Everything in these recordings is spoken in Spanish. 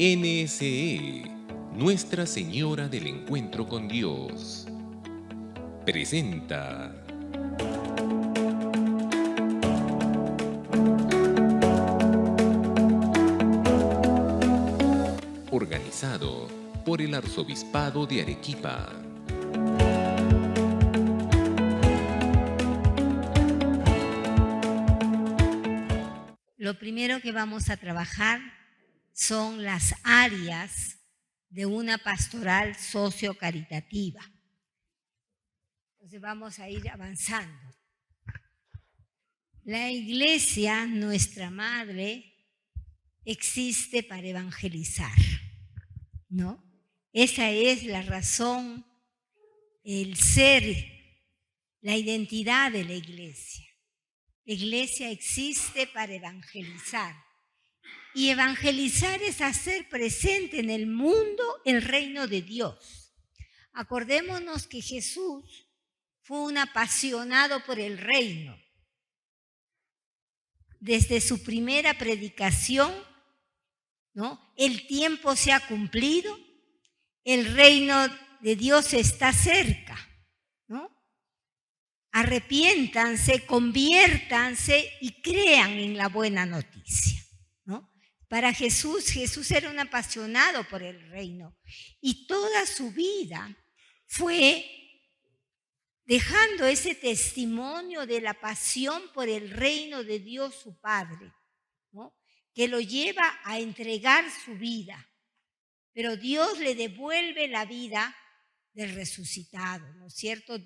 NSE, Nuestra Señora del Encuentro con Dios, presenta organizado por el Arzobispado de Arequipa. Lo primero que vamos a trabajar son las áreas de una pastoral socio-caritativa. Entonces vamos a ir avanzando. La iglesia, nuestra madre, existe para evangelizar, ¿no? Esa es la razón, el ser, la identidad de la iglesia. La iglesia existe para evangelizar. Y evangelizar es hacer presente en el mundo el reino de Dios. Acordémonos que Jesús fue un apasionado por el reino. Desde su primera predicación, ¿no? El tiempo se ha cumplido, el reino de Dios está cerca, ¿no? Arrepiéntanse, conviértanse y crean en la buena noticia, ¿no? Para Jesús era un apasionado por el reino y toda su vida fue dejando ese testimonio de la pasión por el reino de Dios su Padre, ¿no? Que lo lleva a entregar su vida. Pero Dios le devuelve la vida del resucitado, ¿no es cierto?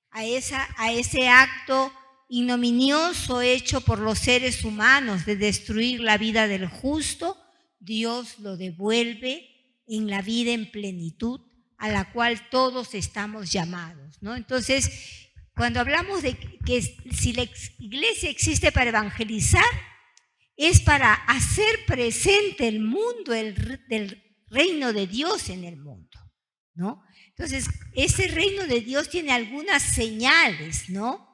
A ese acto ignominioso hecho por los seres humanos de destruir la vida del justo, Dios lo devuelve en la vida en plenitud a la cual todos estamos llamados, ¿no? Entonces, cuando hablamos de que si la iglesia existe para evangelizar, es para hacer presente el mundo, del reino de Dios en el mundo, ¿no? Entonces, ese reino de Dios tiene algunas señales, ¿no?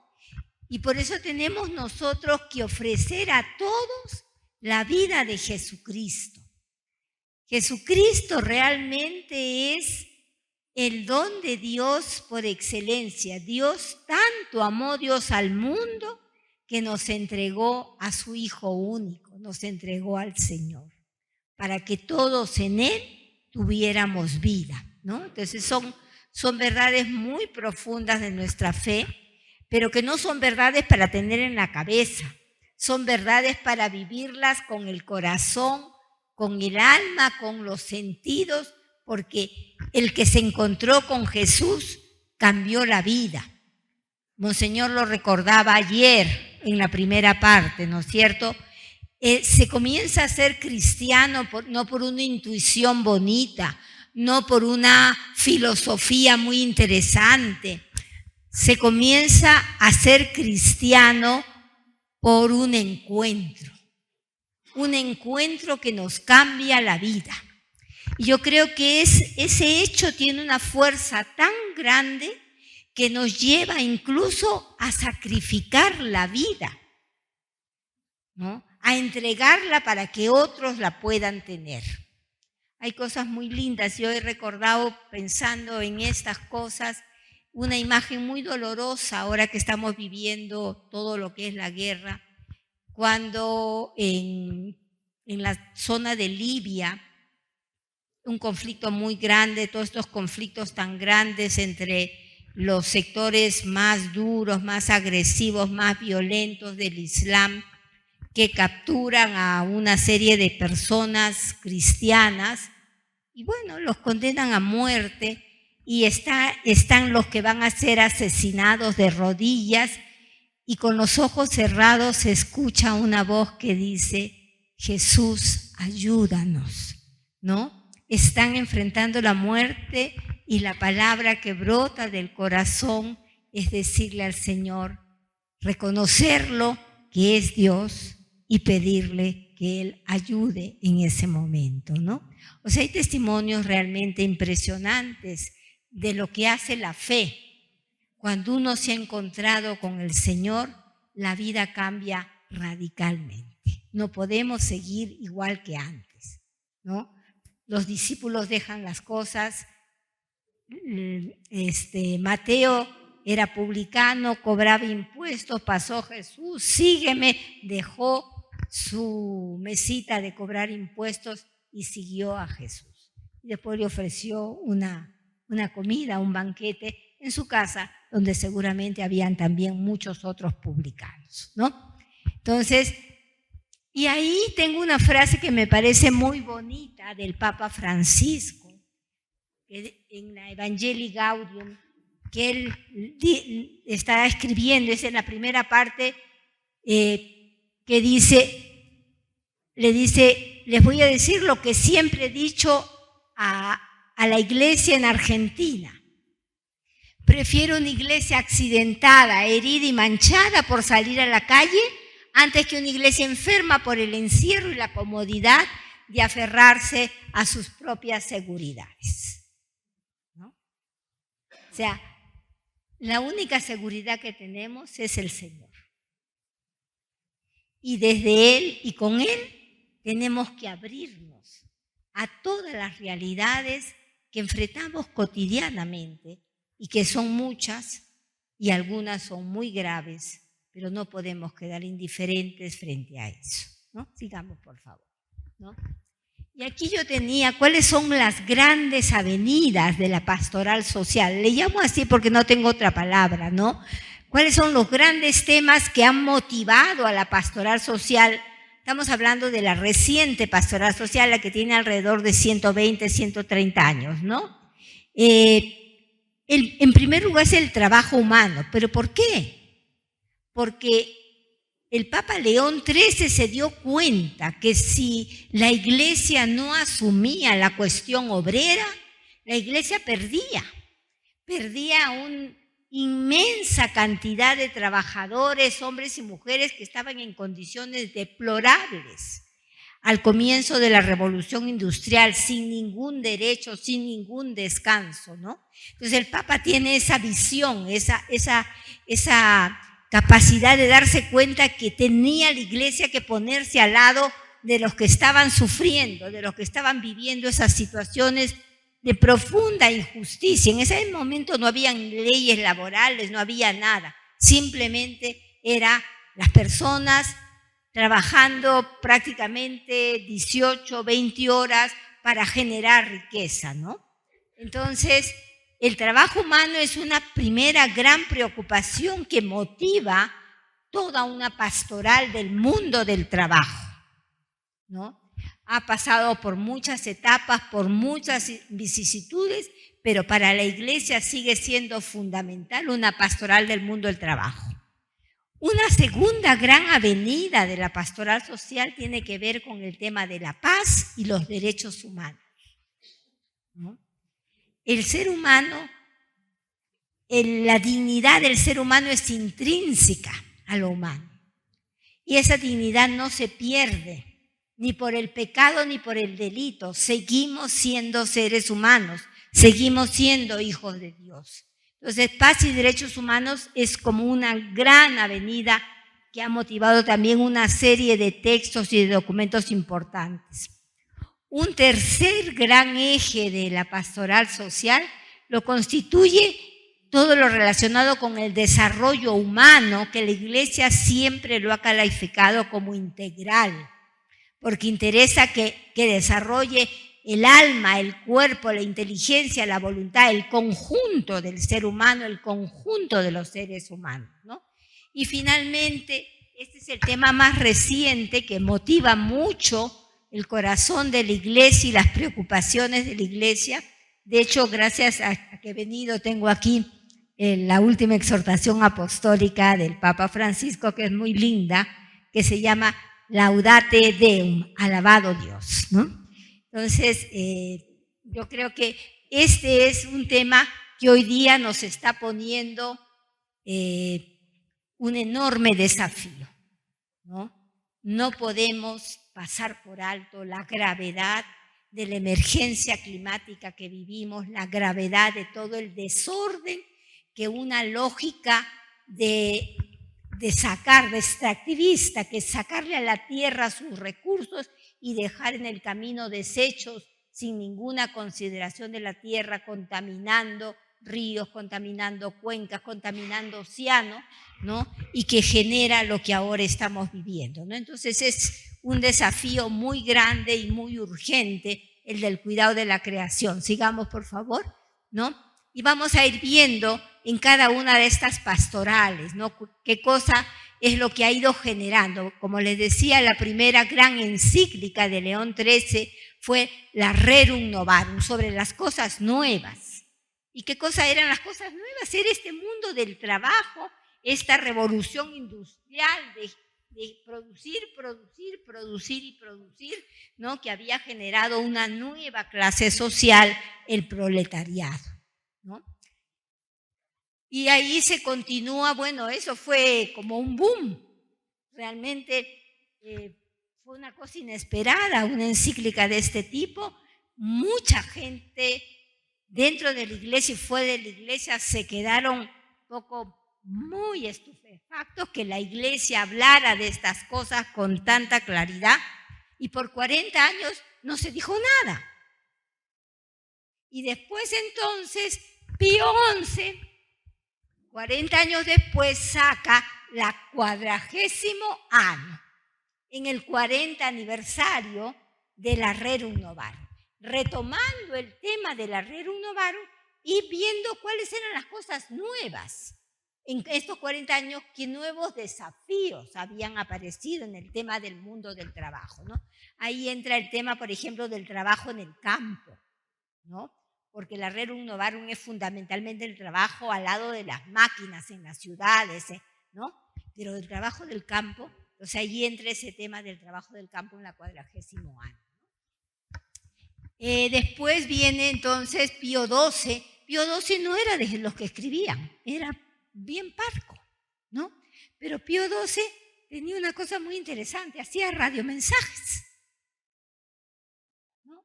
Y por eso tenemos nosotros que ofrecer a todos la vida de Jesucristo. Jesucristo realmente es el don de Dios por excelencia. Dios tanto amó Dios al mundo que nos entregó a su Hijo único, nos entregó al Señor, para que todos en Él tuviéramos vida, ¿no? Entonces son verdades muy profundas de nuestra fe, pero que no son verdades para tener en la cabeza, son verdades para vivirlas con el corazón, con el alma, con los sentidos, porque el que se encontró con Jesús cambió la vida. Monseñor lo recordaba ayer en la primera parte, ¿no es cierto? Se comienza a ser cristiano no por una intuición bonita, no por una filosofía muy interesante. Se comienza a ser cristiano por un encuentro que nos cambia la vida. Y yo creo que ese hecho tiene una fuerza tan grande que nos lleva incluso a sacrificar la vida, ¿no? A entregarla para que otros la puedan tener. Hay cosas muy lindas. Yo he recordado, pensando en estas cosas, una imagen muy dolorosa ahora que estamos viviendo todo lo que es la guerra, cuando en la zona de Libia, un conflicto muy grande, todos estos conflictos tan grandes entre los sectores más duros, más agresivos, más violentos del Islam, que capturan a una serie de personas cristianas y bueno, los condenan a muerte y están los que van a ser asesinados de rodillas y con los ojos cerrados se escucha una voz que dice: Jesús, ayúdanos, ¿no? Están enfrentando la muerte y la palabra que brota del corazón es decirle al Señor, reconocerlo que es Dios y pedirle que Él ayude en ese momento, ¿no? O sea, hay testimonios realmente impresionantes de lo que hace la fe. Cuando uno se ha encontrado con el Señor, la vida cambia radicalmente. No podemos seguir igual que antes, ¿no? los discípulos dejan las cosas. Mateo era publicano, cobraba impuestos, pasó Jesús, sígueme, dejó su mesita de cobrar impuestos y siguió a Jesús. Y después le ofreció una comida, un banquete en su casa, donde seguramente habían también muchos otros publicanos, ¿no? Entonces, y ahí tengo una frase que me parece muy bonita del Papa Francisco, en la Evangelii Gaudium, que él está escribiendo, es en la primera parte, que dice, les voy a decir lo que siempre he dicho a la iglesia en Argentina. Prefiero una iglesia accidentada, herida y manchada por salir a la calle, antes que una iglesia enferma por el encierro y la comodidad de aferrarse a sus propias seguridades, ¿no? O sea, la única seguridad que tenemos es el Señor. Y desde Él y con Él tenemos que abrirnos a todas las realidades que enfrentamos cotidianamente y que son muchas y algunas son muy graves, pero no podemos quedar indiferentes frente a eso, ¿no? Sigamos, por favor, ¿no? Y aquí yo tenía cuáles son las grandes avenidas de la pastoral social. Le llamo así porque no tengo otra palabra, ¿no? ¿Cuáles son los grandes temas que han motivado a la pastoral social? Estamos hablando de la reciente pastoral social, la que tiene alrededor de 120, 130 años, ¿no? En primer lugar es el trabajo humano. ¿Pero por qué? Porque el Papa León XIII se dio cuenta que si la iglesia no asumía la cuestión obrera, la iglesia perdía una inmensa cantidad de trabajadores, hombres y mujeres que estaban en condiciones deplorables al comienzo de la revolución industrial, sin ningún derecho, sin ningún descanso, ¿no? Entonces el Papa tiene esa visión, esa capacidad de darse cuenta que tenía la iglesia que ponerse al lado de los que estaban sufriendo, de los que estaban viviendo esas situaciones de profunda injusticia. En ese momento no habían leyes laborales, no había nada. Simplemente eran las personas trabajando prácticamente 18, 20 horas para generar riqueza, ¿no? Entonces, el trabajo humano es una primera gran preocupación que motiva toda una pastoral del mundo del trabajo, ¿no? Ha pasado por muchas etapas, por muchas vicisitudes, pero para la iglesia sigue siendo fundamental una pastoral del mundo del trabajo. Una segunda gran avenida de la pastoral social tiene que ver con el tema de la paz y los derechos humanos, ¿no? El ser humano, la dignidad del ser humano es intrínseca a lo humano. Y esa dignidad no se pierde, ni por el pecado ni por el delito. Seguimos siendo seres humanos, seguimos siendo hijos de Dios. Entonces, paz y derechos humanos es como una gran avenida que ha motivado también una serie de textos y de documentos importantes. Un tercer gran eje de la pastoral social lo constituye todo lo relacionado con el desarrollo humano, que la Iglesia siempre lo ha calificado como integral, porque interesa que desarrolle el alma, el cuerpo, la inteligencia, la voluntad, el conjunto del ser humano, el conjunto de los seres humanos, ¿no? Y finalmente, este es el tema más reciente que motiva mucho el corazón de la iglesia y las preocupaciones de la iglesia. De hecho, gracias a que he venido, tengo aquí la última exhortación apostólica del Papa Francisco, que es muy linda, que se llama Laudate Deum, alabado Dios, ¿no? Entonces, yo creo que este es un tema que hoy día nos está poniendo un enorme desafío, ¿no? No podemos pasar por alto la gravedad de la emergencia climática que vivimos, la gravedad de todo el desorden que una lógica de extractivista, que es sacarle a la tierra sus recursos y dejar en el camino desechos sin ninguna consideración de la tierra, contaminando ríos, contaminando cuencas, contaminando océanos, ¿no? Y que genera lo que ahora estamos viviendo, ¿no? Entonces es un desafío muy grande y muy urgente el del cuidado de la creación. Sigamos, por favor, ¿no? Y vamos a ir viendo en cada una de estas pastorales, ¿no? Qué cosa es lo que ha ido generando. Como les decía, la primera gran encíclica de León XIII fue la Rerum Novarum, sobre las cosas nuevas. ¿Y qué cosas eran las cosas nuevas? Era este mundo del trabajo, esta revolución industrial de producir, ¿no? Que había generado una nueva clase social, el proletariado, ¿no? Y ahí se continúa, bueno, eso fue como un boom, realmente fue una cosa inesperada, una encíclica de este tipo. Mucha gente dentro de la iglesia y fuera de la iglesia se quedaron muy estupefactos que la iglesia hablara de estas cosas con tanta claridad, y por 40 años no se dijo nada. Y después entonces Pío XI, 40 años después, saca la 40º año, en el 40 aniversario de la Rerum Novarum, retomando el tema de la Rerum Novarum y viendo cuáles eran las cosas nuevas. En estos 40 años, qué nuevos desafíos habían aparecido en el tema del mundo del trabajo, ¿no? Ahí entra el tema, por ejemplo, del trabajo en el campo, ¿no? Porque la Rerum Novarum es fundamentalmente el trabajo al lado de las máquinas en las ciudades, ¿no? Pero el trabajo del campo, o sea, ahí entra ese tema del trabajo del campo en la 40º año. Después viene entonces Pío XII. Pío XII no era de los que escribían, era bien parco, ¿no? Pero Pío XII tenía una cosa muy interesante, hacía radiomensajes, ¿no?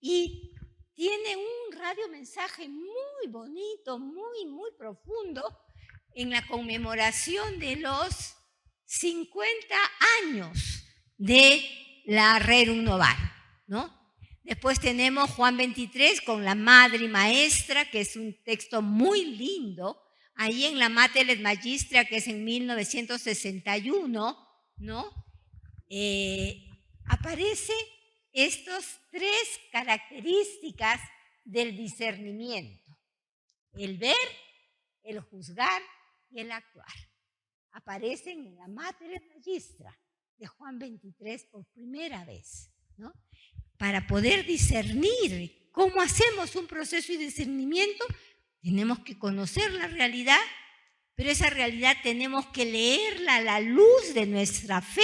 Y tiene un radiomensaje muy bonito, muy profundo, en la conmemoración de los 50 años de la Rerum Novarum, ¿no? Después tenemos Juan XXIII con la Madre y Maestra, que es un texto muy lindo, ahí en la Mater et Magistra, que es en 1961, ¿no? Aparece estas 3 características del discernimiento: el ver, el juzgar y el actuar. Aparecen en la Mater et Magistra de Juan XXIII por primera vez, ¿no? Para poder discernir cómo hacemos un proceso de discernimiento, tenemos que conocer la realidad, pero esa realidad tenemos que leerla a la luz de nuestra fe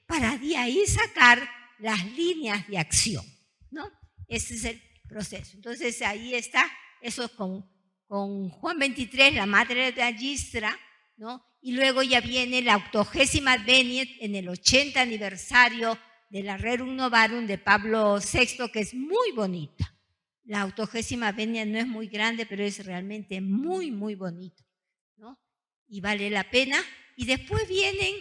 para de ahí sacar las líneas de acción, ¿no? Ese es el proceso. Entonces ahí está, eso es con Juan XXIII, la Mater Magistra, ¿no? Y luego ya viene la 80ª Veniet en el 80 aniversario de la Rerum Novarum de Pablo VI, que es muy bonita. La 80ª Veniet no es muy grande, pero es realmente muy bonito, ¿no? Y vale la pena. Y después vienen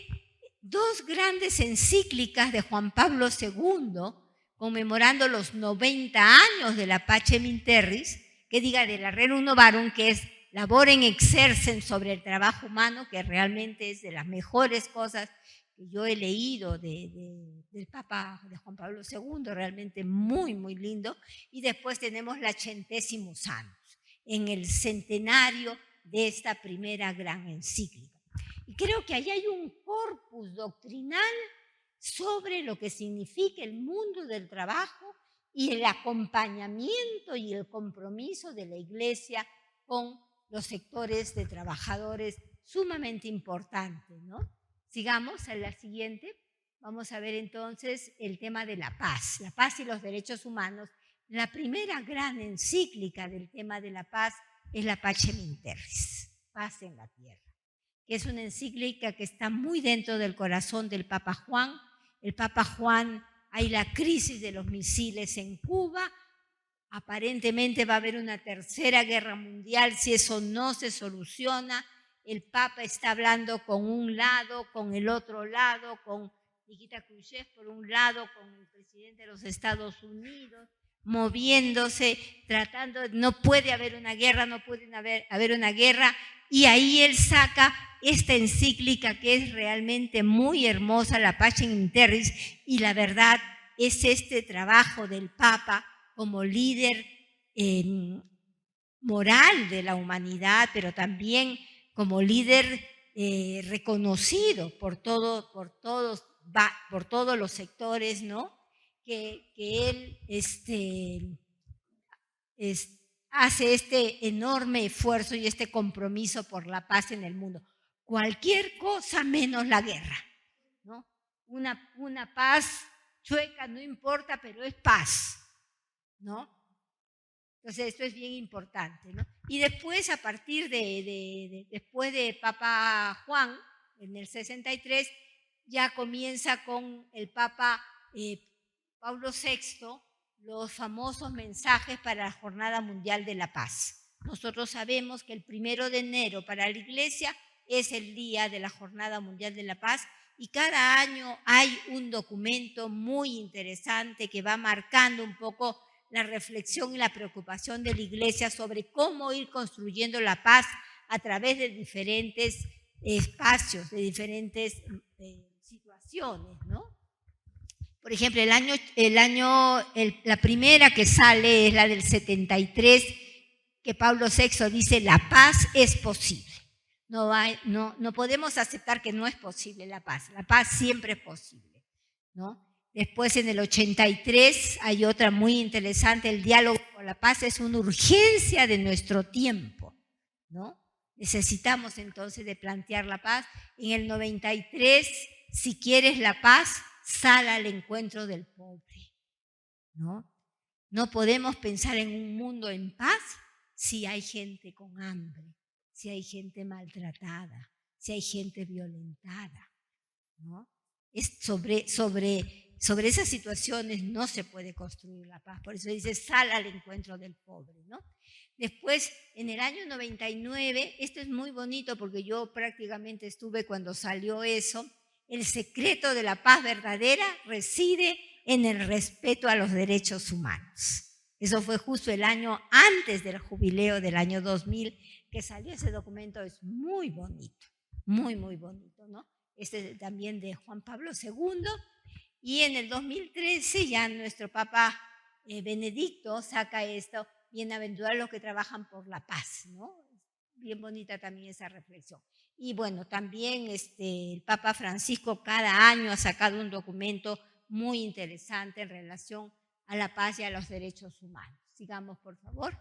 2 grandes encíclicas de Juan Pablo II, conmemorando los 90 años de la Pacem in Terris, que diga de la Rerum Novarum, que es Laborem Exercens sobre el trabajo humano, que realmente es de las mejores cosas que yo he leído del Papa, de Juan Pablo II, realmente muy lindo. Y después tenemos la Centesimus Annus, en el centenario de esta primera gran encíclica. Y creo que ahí hay un corpus doctrinal sobre lo que significa el mundo del trabajo y el acompañamiento y el compromiso de la Iglesia con los sectores de trabajadores sumamente importantes, ¿no? Sigamos a la siguiente. Vamos a ver entonces el tema de la paz y los derechos humanos. La primera gran encíclica del tema de la paz es la Pacem in Terris, paz en la tierra, que es una encíclica que está muy dentro del corazón del Papa Juan. El Papa Juan, hay la crisis de los misiles en Cuba, aparentemente va a haber una tercera guerra mundial si eso no se soluciona. El Papa está hablando con un lado, con el otro lado, con Nikita Khrushchev por un lado, con el presidente de los Estados Unidos, moviéndose, tratando, no puede haber una guerra, no puede haber una guerra, y ahí él saca esta encíclica que es realmente muy hermosa, la Pacem in Terris, y la verdad es este trabajo del Papa como líder moral de la humanidad, pero también como líder reconocido por todos los sectores, ¿no? Que él hace este enorme esfuerzo y este compromiso por la paz en el mundo. Cualquier cosa menos la guerra, ¿no? Una paz chueca, no importa, pero es paz, ¿no? Entonces esto es bien importante, ¿no? Y después, a partir después de Papa Juan, en el 63, ya comienza con el Papa Pablo VI los famosos mensajes para la Jornada Mundial de la Paz. Nosotros sabemos que el 1 de enero para la Iglesia es el día de la Jornada Mundial de la Paz, y cada año hay un documento muy interesante que va marcando un poco la reflexión y la preocupación de la Iglesia sobre cómo ir construyendo la paz a través de diferentes espacios, de diferentes situaciones, ¿no? Por ejemplo, la primera que sale es la del 73, que Pablo VI dice: la paz es posible. No podemos aceptar que no es posible la paz siempre es posible, ¿no? Después, en el 83, hay otra muy interesante: el diálogo por la paz es una urgencia de nuestro tiempo, ¿no? Necesitamos entonces de plantear la paz. En el 93, si quieres la paz, sal al encuentro del pobre, ¿no? No podemos pensar en un mundo en paz si hay gente con hambre, si hay gente maltratada, si hay gente violentada, ¿no? Sobre esas situaciones no se puede construir la paz. Por eso dice: sal al encuentro del pobre, ¿no? Después, en el año 99, esto es muy bonito porque yo prácticamente estuve cuando salió eso: el secreto de la paz verdadera reside en el respeto a los derechos humanos. Eso fue justo el año antes del jubileo del año 2000 que salió ese documento. Es muy bonito, muy, muy bonito, ¿no? Este es también de Juan Pablo II, y en el 2013 ya nuestro Papa Benedicto saca esto: bienaventurados los que trabajan por la paz, ¿no? Bien bonita también esa reflexión. Y bueno, también el Papa Francisco cada año ha sacado un documento muy interesante en relación a la paz y a los derechos humanos. Sigamos, por favor.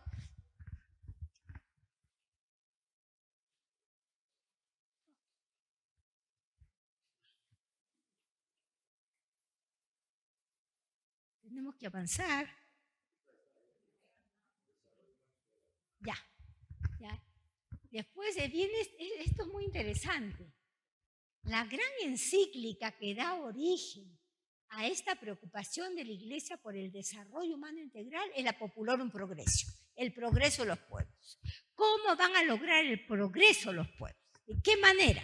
Tenemos que avanzar. Ya. Después viene, esto es muy interesante, la gran encíclica que da origen a esta preocupación de la Iglesia por el desarrollo humano integral es la Populorum Progressio, el progreso de los pueblos. ¿Cómo van a lograr el progreso los pueblos? ¿De qué manera?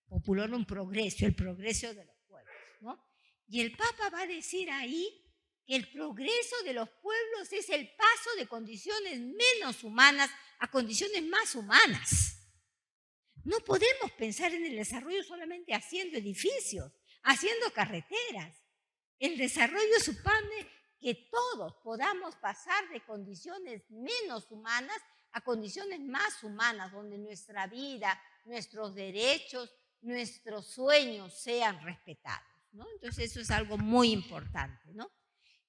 Populorum Progressio, el progreso de los pueblos, ¿no? Y el Papa va a decir ahí que el progreso de los pueblos es el paso de condiciones menos humanas a condiciones más humanas. No podemos pensar en el desarrollo solamente haciendo edificios, haciendo carreteras. El desarrollo supone que todos podamos pasar de condiciones menos humanas a condiciones más humanas, donde nuestra vida, nuestros derechos, nuestros sueños sean respetados, ¿no? Entonces eso es algo muy importante, ¿no?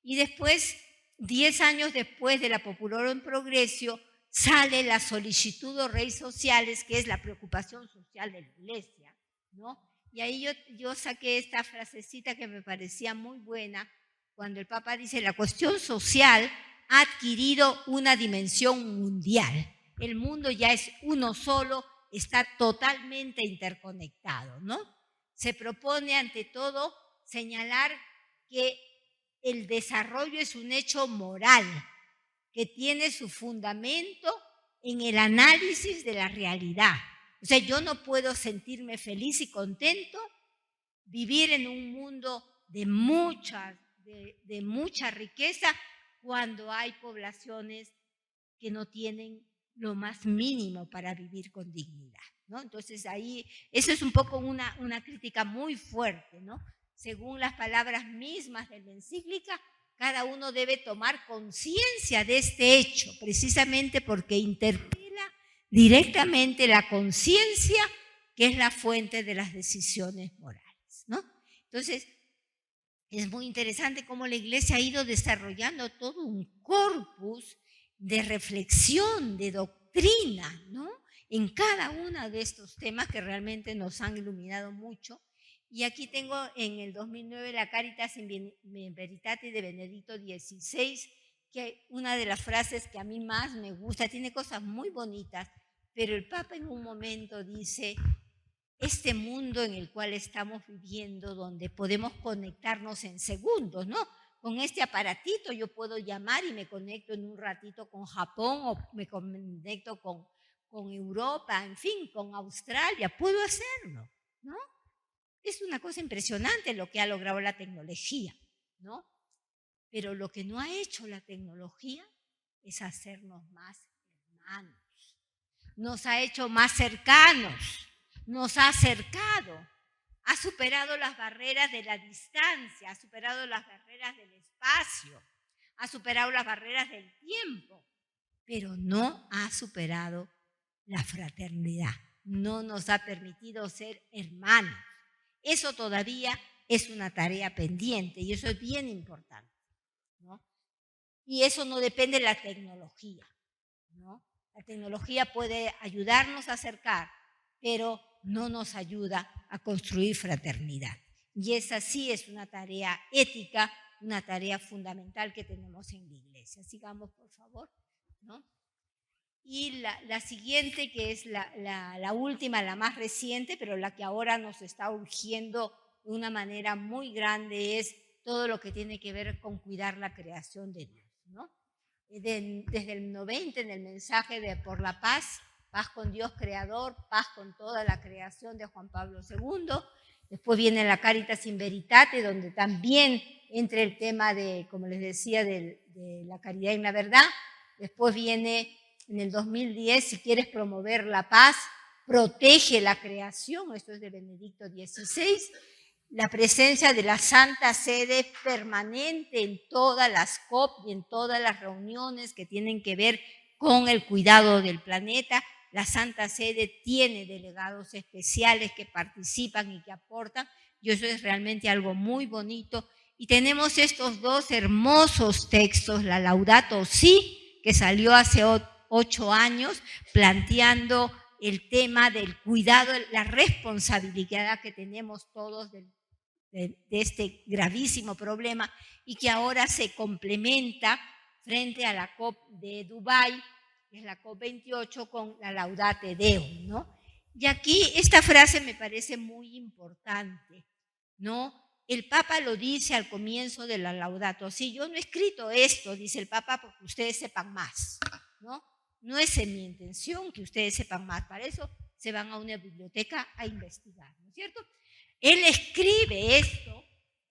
Y después, 10 años después de la Populorum Progressio, sale la Solicitudo Rei Sociales, que es la preocupación social de la Iglesia, ¿no? Y ahí yo saqué esta frasecita que me parecía muy buena, cuando el Papa dice: la cuestión social ha adquirido una dimensión mundial. El mundo ya es uno solo, está totalmente interconectado, ¿no? Se propone, ante todo, señalar que el desarrollo es un hecho moral, que tiene su fundamento en el análisis de la realidad. O sea, yo no puedo sentirme feliz y contento, vivir en un mundo de mucha riqueza, cuando hay poblaciones que no tienen lo más mínimo para vivir con dignidad, ¿no? Entonces ahí, eso es un poco una crítica muy fuerte, ¿no? Según las palabras mismas de la encíclica, cada uno debe tomar conciencia de este hecho, precisamente porque interpela directamente la conciencia, que es la fuente de las decisiones morales, ¿no? Entonces, es muy interesante cómo la Iglesia ha ido desarrollando todo un corpus de reflexión, de doctrina, ¿no? En cada uno de estos temas que realmente nos han iluminado mucho. Y aquí tengo en el 2009 la Caritas in Veritate de Benedicto XVI, que una de las frases que a mí más me gusta, tiene cosas muy bonitas, pero el Papa en un momento dice: este mundo en el cual estamos viviendo, donde podemos conectarnos en segundos, ¿no? Con este aparatito yo puedo llamar y me conecto en un ratito con Japón, o me conecto con Europa, en fin, con Australia, puedo hacerlo, ¿no? Es una cosa impresionante lo que ha logrado la tecnología, ¿no? Pero lo que no ha hecho la tecnología es hacernos más hermanos, nos ha hecho más cercanos, nos ha acercado, ha superado las barreras de la distancia, ha superado las barreras del espacio, ha superado las barreras del tiempo, pero no ha superado la fraternidad, no nos ha permitido ser hermanos. Eso todavía es una tarea pendiente y eso es bien importante, ¿no? Y eso no depende de la tecnología, ¿no? La tecnología puede ayudarnos a acercar, pero no nos ayuda a construir fraternidad. Y esa sí es una tarea ética, una tarea fundamental que tenemos en la Iglesia. Sigamos, por favor, ¿no? Y la siguiente, que es la última, la más reciente, pero la que ahora nos está urgiendo de una manera muy grande, es todo lo que tiene que ver con cuidar la creación de Dios, ¿no? Desde el 90, en el mensaje de Por la Paz, paz con Dios Creador, paz con toda la creación de Juan Pablo II. Después viene la Caritas in Veritate, donde también entra el tema de, como les decía, de la caridad en la verdad. Después viene en el 2010, si quieres promover la paz, protege la creación, esto es de Benedicto XVI. La presencia de la Santa Sede permanente en todas las COP y en todas las reuniones que tienen que ver con el cuidado del planeta. La Santa Sede tiene delegados especiales que participan y que aportan, y eso es realmente algo muy bonito. Y tenemos estos dos hermosos textos, la Laudato Si, que salió hace 8 años, planteando el tema del cuidado, la responsabilidad que tenemos todos de este gravísimo problema, y que ahora se complementa frente a la COP de Dubái, que es la COP28, con la Laudate Deum, ¿no? Y aquí esta frase me parece muy importante, ¿no? El Papa lo dice al comienzo de la Laudato Si. Yo no he escrito esto, dice el Papa, porque ustedes sepan más, ¿no? No es en mi intención que ustedes sepan más, para eso se van a una biblioteca a investigar, ¿no es cierto? Él escribe esto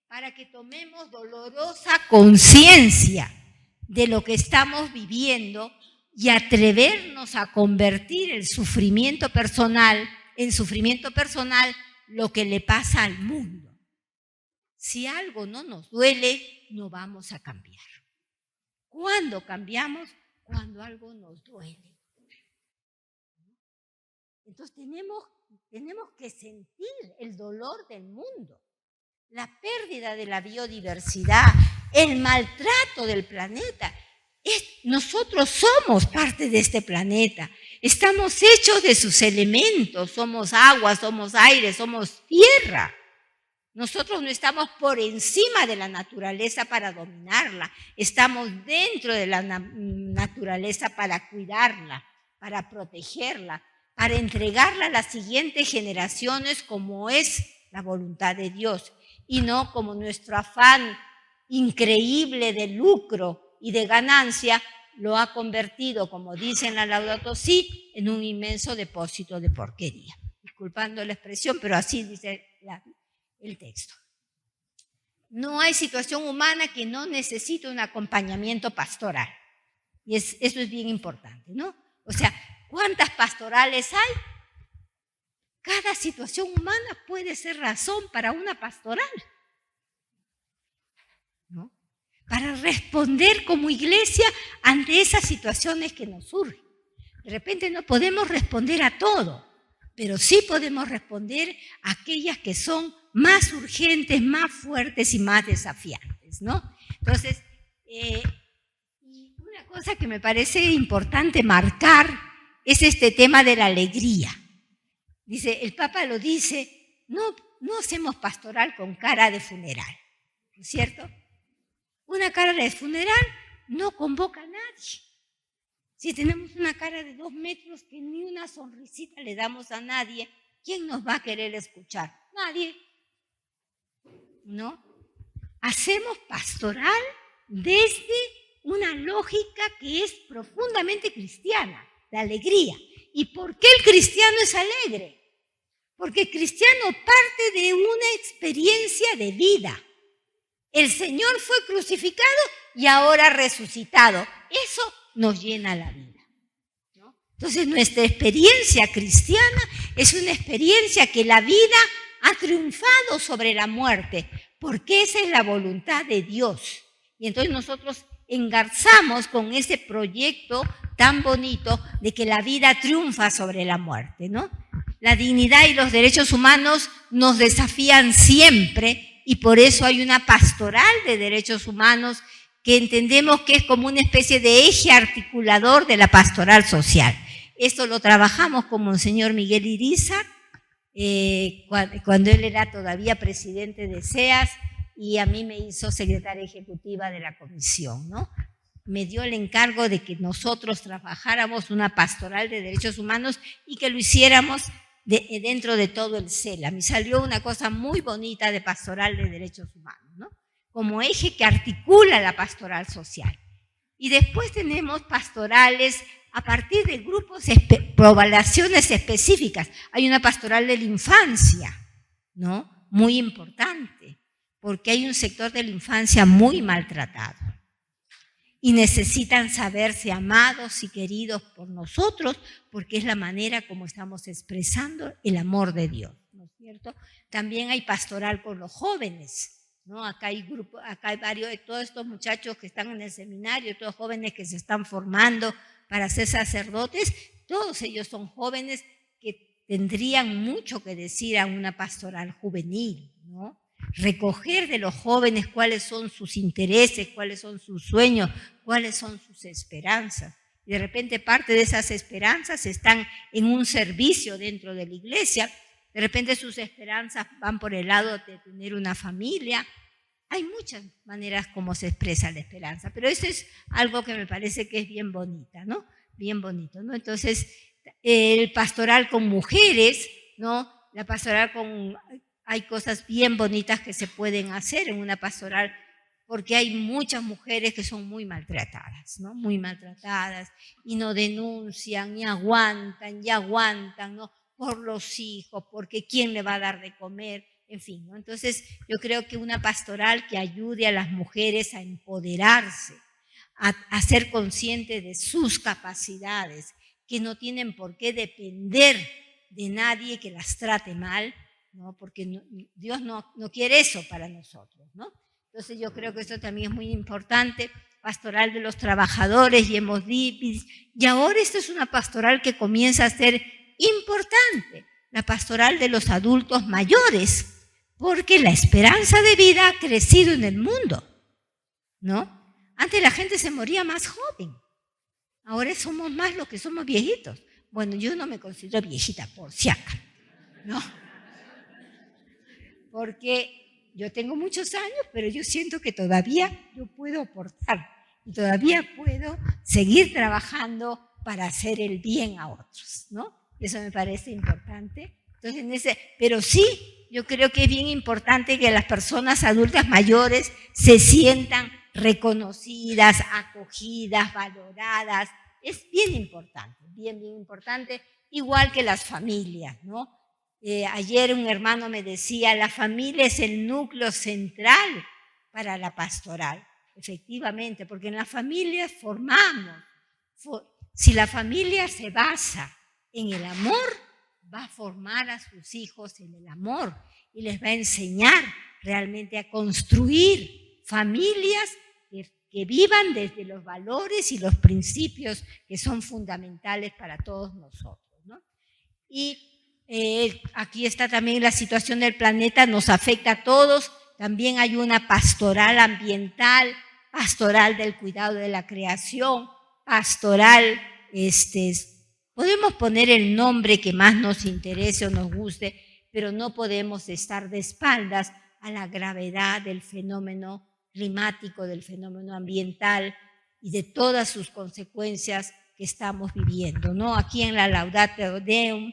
para que tomemos dolorosa conciencia de lo que estamos viviendo y atrevernos a convertir el sufrimiento personal en sufrimiento personal, lo que le pasa al mundo. Si algo no nos duele, no vamos a cambiar. ¿Cuándo cambiamos? Cuando algo nos duele. Entonces tenemos que sentir el dolor del mundo, la pérdida de la biodiversidad, el maltrato del planeta. Nosotros somos parte de este planeta, estamos hechos de sus elementos, somos agua, somos aire, somos tierra. Nosotros no estamos por encima de la naturaleza para dominarla, estamos dentro de la naturaleza para cuidarla, para protegerla, para entregarla a las siguientes generaciones como es la voluntad de Dios, y no como nuestro afán increíble de lucro y de ganancia lo ha convertido, como dice en la Laudato Si, en un inmenso depósito de porquería. Disculpando la expresión, pero así dice el texto. no hay situación humana que no necesite un acompañamiento pastoral. Y eso es bien importante, ¿no? O sea, ¿cuántas pastorales hay? Cada situación humana puede ser razón para una pastoral, ¿no? Para responder como iglesia ante esas situaciones que nos surgen. De repente no podemos responder a todo, pero sí podemos responder a aquellas que son más urgentes, más fuertes y más desafiantes, ¿no? Entonces, una cosa que me parece importante marcar es este tema de la alegría. Dice, el Papa lo dice, no hacemos pastoral con cara de funeral, ¿no es cierto? Una cara de funeral no convoca a nadie. Si tenemos una cara de 2 metros que ni una sonrisita le damos a nadie, ¿quién nos va a querer escuchar? Nadie, ¿no? Hacemos pastoral desde una lógica que es profundamente cristiana, la alegría. ¿Y por qué el cristiano es alegre? Porque el cristiano parte de una experiencia de vida. El Señor fue crucificado y ahora resucitado. Eso nos llena la vida, ¿no? Entonces, nuestra experiencia cristiana es una experiencia que la vida ha triunfado sobre la muerte, porque esa es la voluntad de Dios. Y entonces nosotros engarzamos con ese proyecto tan bonito de que la vida triunfa sobre la muerte, ¿no? La dignidad y los derechos humanos nos desafían siempre y por eso hay una pastoral de derechos humanos que entendemos que es como una especie de eje articulador de la pastoral social. Esto lo trabajamos con Monseñor Miguel Irizar, cuando él era todavía presidente de SEAS y a mí me hizo secretaria ejecutiva de la comisión, ¿no? Me dio el encargo de que nosotros trabajáramos una pastoral de derechos humanos y que lo hiciéramos dentro de todo el CELA. Me salió una cosa muy bonita de pastoral de derechos humanos, ¿no? Como eje que articula la pastoral social. Y después tenemos pastorales a partir de grupos, poblaciones específicas. Hay una pastoral de la infancia, ¿no? Muy importante, porque hay un sector de la infancia muy maltratado. Y necesitan saberse amados y queridos por nosotros, porque es la manera como estamos expresando el amor de Dios, ¿no es cierto? También hay pastoral con los jóvenes, ¿no? Acá hay varios de todos estos muchachos que están en el seminario, todos jóvenes que se están formando para ser sacerdotes, todos ellos son jóvenes que tendrían mucho que decir a una pastoral juvenil, ¿no? Recoger de los jóvenes cuáles son sus intereses, cuáles son sus sueños, cuáles son sus esperanzas. Y de repente parte de esas esperanzas están en un servicio dentro de la iglesia, de repente sus esperanzas van por el lado de tener una familia. Hay muchas maneras como se expresa la esperanza, pero eso es algo que me parece que es bien bonita, ¿no? Bien bonito, ¿no? Entonces, el pastoral con mujeres, ¿no? La pastoral con... Hay cosas bien bonitas que se pueden hacer en una pastoral porque hay muchas mujeres que son muy maltratadas, ¿no? Muy maltratadas y no denuncian, y aguantan, ¿no? Por los hijos, porque quién le va a dar de comer, en fin, ¿no? Entonces yo creo que una pastoral que ayude a las mujeres a empoderarse, a ser conscientes de sus capacidades, que no tienen por qué depender de nadie que las trate mal, ¿no? Porque Dios no quiere eso para nosotros, ¿no? Entonces yo creo que eso también es muy importante. Pastoral de los trabajadores, y hemos dicho, y ahora esta es una pastoral que comienza a ser importante, la pastoral de los adultos mayores, porque la esperanza de vida ha crecido en el mundo, ¿no? Antes la gente se moría más joven, ahora somos más los que somos viejitos. Bueno, yo no me considero viejita, por si acaso, ¿no? Porque yo tengo muchos años, pero yo siento que todavía yo puedo aportar y todavía puedo seguir trabajando para hacer el bien a otros, ¿no? Eso me parece importante. Entonces, pero sí, yo creo que es bien importante que las personas adultas mayores se sientan reconocidas, acogidas, valoradas. Es bien importante, bien importante, igual que las familias, ¿no? Ayer un hermano me decía, la familia es el núcleo central para la pastoral, efectivamente, porque en las familias formamos. Si la familia se basa en el amor, va a formar a sus hijos en el amor y les va a enseñar realmente a construir familias que vivan desde los valores y los principios que son fundamentales para todos nosotros, ¿no? Y aquí está también la situación del planeta, nos afecta a todos. También hay una pastoral ambiental, pastoral del cuidado de la creación, pastoral, podemos poner el nombre que más nos interese o nos guste, pero no podemos estar de espaldas a la gravedad del fenómeno climático, del fenómeno ambiental y de todas sus consecuencias que estamos viviendo, ¿no? Aquí en la Laudate Deum,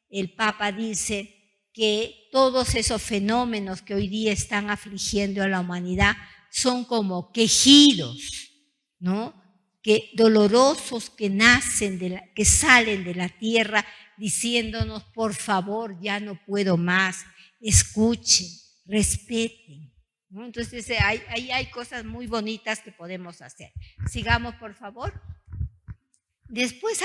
el Papa dice que todos esos fenómenos que hoy día están afligiendo a la humanidad son como quejidos, ¿no? Que dolorosos que nacen, que salen de la tierra diciéndonos, por favor, ya no puedo más, escuchen, respeten, ¿no? Entonces, ahí hay cosas muy bonitas que podemos hacer. Sigamos, por favor. Después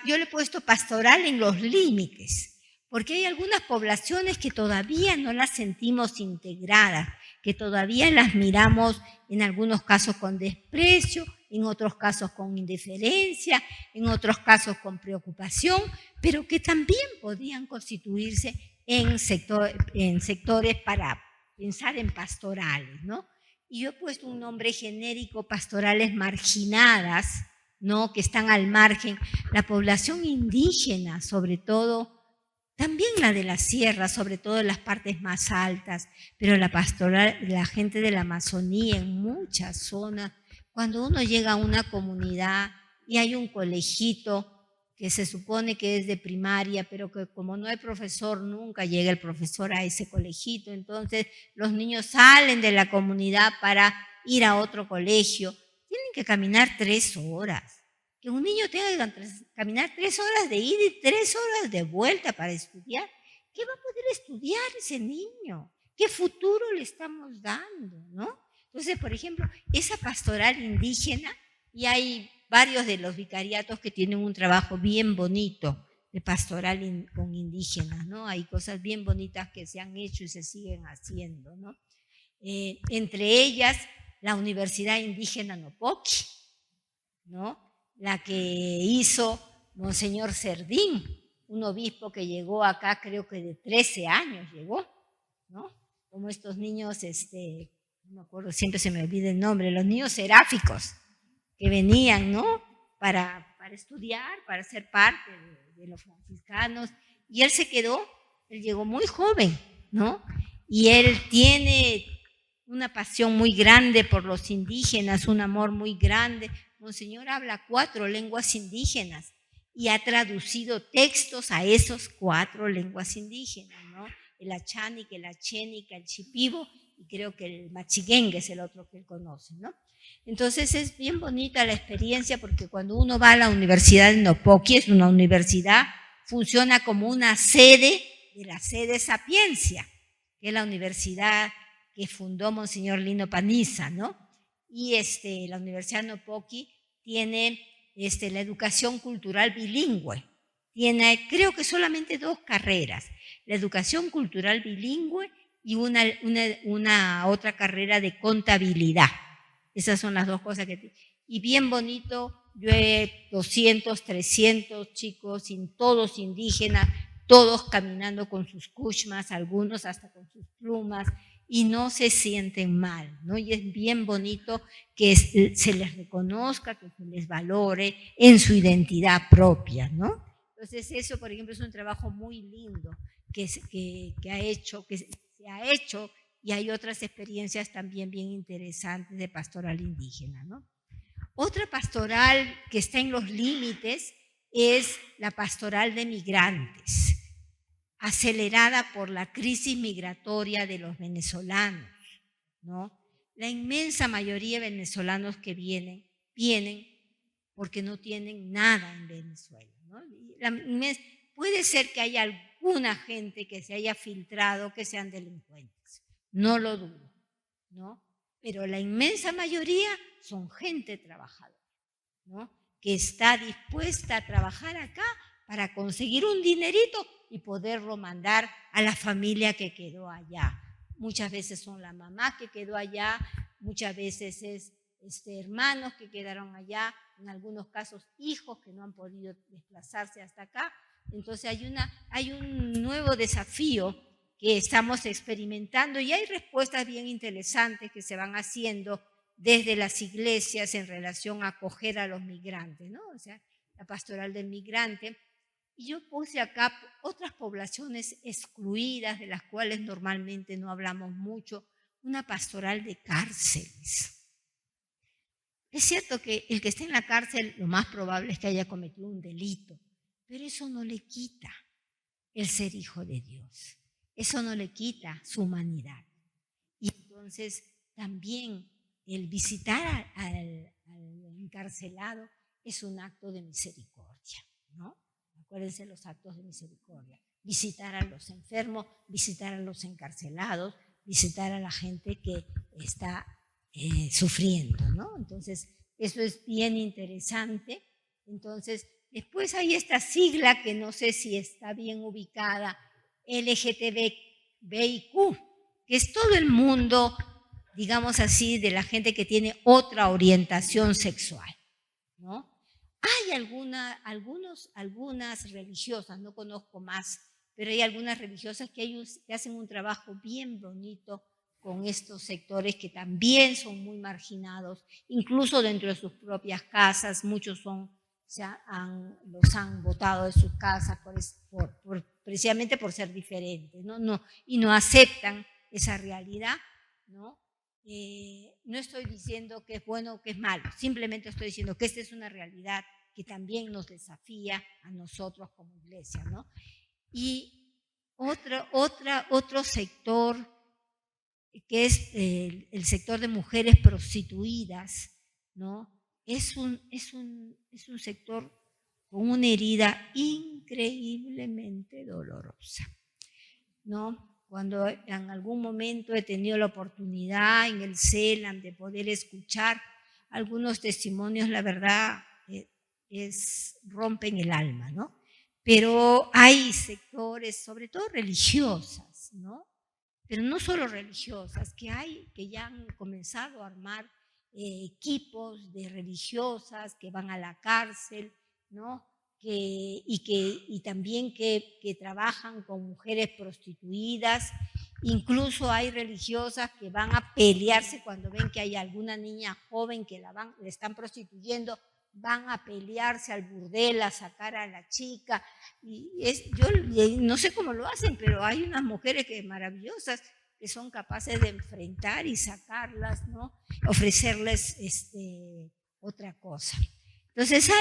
yo le he puesto pastoral en los límites, porque hay algunas poblaciones que todavía no las sentimos integradas, que todavía las miramos en algunos casos con desprecio, en otros casos con indiferencia, en otros casos con preocupación, pero que también podrían constituirse en sectores para pensar en pastorales, ¿no? Y yo he puesto un nombre genérico, pastorales marginadas, ¿no? Que están al margen, la población indígena, sobre todo, también la de la sierra, sobre todo en las partes más altas, pero la pastoral, la gente de la Amazonía en muchas zonas, cuando uno llega a una comunidad y hay un colegito que se supone que es de primaria, pero que como no hay profesor, nunca llega el profesor a ese colegito, entonces los niños salen de la comunidad para ir a otro colegio, tienen que caminar 3 horas. Que un niño tenga que caminar 3 horas de ida y 3 horas de vuelta para estudiar. ¿Qué va a poder estudiar ese niño? ¿Qué futuro le estamos dando, no? Entonces, por ejemplo, esa pastoral indígena, y hay varios de los vicariatos que tienen un trabajo bien bonito de pastoral con indígenas, ¿no? Hay cosas bien bonitas que se han hecho y se siguen haciendo, ¿no? Entre ellas, la Universidad Indígena Nopoqui, ¿no? La que hizo Monseñor Cerdín, un obispo que llegó acá, creo que de 13 años llegó, ¿no? Como estos niños, no me acuerdo, siempre se me olvida el nombre, los niños seráficos que venían, ¿no? Para estudiar, para ser parte de los franciscanos, y él se quedó, él llegó muy joven, ¿no? Y él tiene una pasión muy grande por los indígenas, un amor muy grande. Monseñor habla 4 lenguas indígenas y ha traducido textos a esos 4 lenguas indígenas, ¿no? El achánica, el achénica, el chipibo y creo que el machiguengue es el otro que él conoce, ¿no? Entonces es bien bonita la experiencia porque cuando uno va a la Universidad de Nopoqui, es una universidad, funciona como una sede de la sede Sapiencia, que es la universidad que fundó Monseñor Lino Paniza, ¿no? Y la Universidad Nopoqui tiene la educación cultural bilingüe. Tiene, creo que solamente 2 carreras, la educación cultural bilingüe y una otra carrera de contabilidad. Esas son las 2 cosas que tiene. Y bien bonito, yo he 200, 300 chicos, todos indígenas, todos caminando con sus kushmas, algunos hasta con sus plumas, y no se sienten mal, ¿no? Y es bien bonito que se les reconozca, que se les valore en su identidad propia, ¿no? Entonces eso, por ejemplo, es un trabajo muy lindo que se ha hecho y hay otras experiencias también bien interesantes de pastoral indígena, ¿no? Otra pastoral que está en los límites es la pastoral de migrantes, acelerada por la crisis migratoria de los venezolanos, ¿no? La inmensa mayoría de venezolanos que vienen porque no tienen nada en Venezuela, ¿no? Puede ser que haya alguna gente que se haya filtrado que sean delincuentes, no lo dudo, ¿no? pero la inmensa mayoría son gente trabajadora, ¿no? Que está dispuesta a trabajar acá para conseguir un dinerito y poderlo mandar a la familia que quedó allá. Muchas veces son la mamá que quedó allá, muchas veces es hermanos que quedaron allá, en algunos casos hijos que no han podido desplazarse hasta acá. Entonces hay un nuevo desafío que estamos experimentando y hay respuestas bien interesantes que se van haciendo desde las iglesias en relación a acoger a los migrantes, ¿no? O sea, la pastoral del migrante. Y yo puse acá otras poblaciones excluidas de las cuales normalmente no hablamos mucho, una pastoral de cárceles. Es cierto que el que esté en la cárcel lo más probable es que haya cometido un delito, pero eso no le quita el ser hijo de Dios. Eso no le quita su humanidad. Y entonces también el visitar al encarcelado es un acto de misericordia, ¿no? Acuérdense los actos de misericordia. Visitar a los enfermos, visitar a los encarcelados, visitar a la gente que está sufriendo, ¿no? Entonces, eso es bien interesante. Entonces, después hay esta sigla que no sé si está bien ubicada, LGTBIQ, que es todo el mundo, digamos así, de la gente que tiene otra orientación sexual, ¿no? Hay algunas religiosas, no conozco más, pero hay algunas religiosas que hacen un trabajo bien bonito con estos sectores que también son muy marginados, incluso dentro de sus propias casas, muchos los han botado de sus casas precisamente por ser diferentes, ¿no? Y no aceptan esa realidad, ¿no? No estoy diciendo que es bueno o que es malo, simplemente estoy diciendo que esta es una realidad que también nos desafía a nosotros como iglesia, ¿no? Y otro sector que es el sector de mujeres prostituidas, ¿no? Es un sector con una herida increíblemente dolorosa, ¿no? Cuando en algún momento he tenido la oportunidad en el CELAM de poder escuchar algunos testimonios, la verdad rompen el alma, ¿no? Pero hay sectores, sobre todo religiosas, ¿no? Pero no solo religiosas, que ya han comenzado a armar equipos de religiosas que van a la cárcel, ¿no? Y también que trabajan con mujeres prostituidas. Incluso hay religiosas que van a pelearse cuando ven que hay alguna niña joven que le están prostituyendo, van a pelearse al burdel, a sacar a la chica. Yo no sé cómo lo hacen, pero hay unas mujeres maravillosas que son capaces de enfrentar y sacarlas, ¿no? Ofrecerles otra cosa. Entonces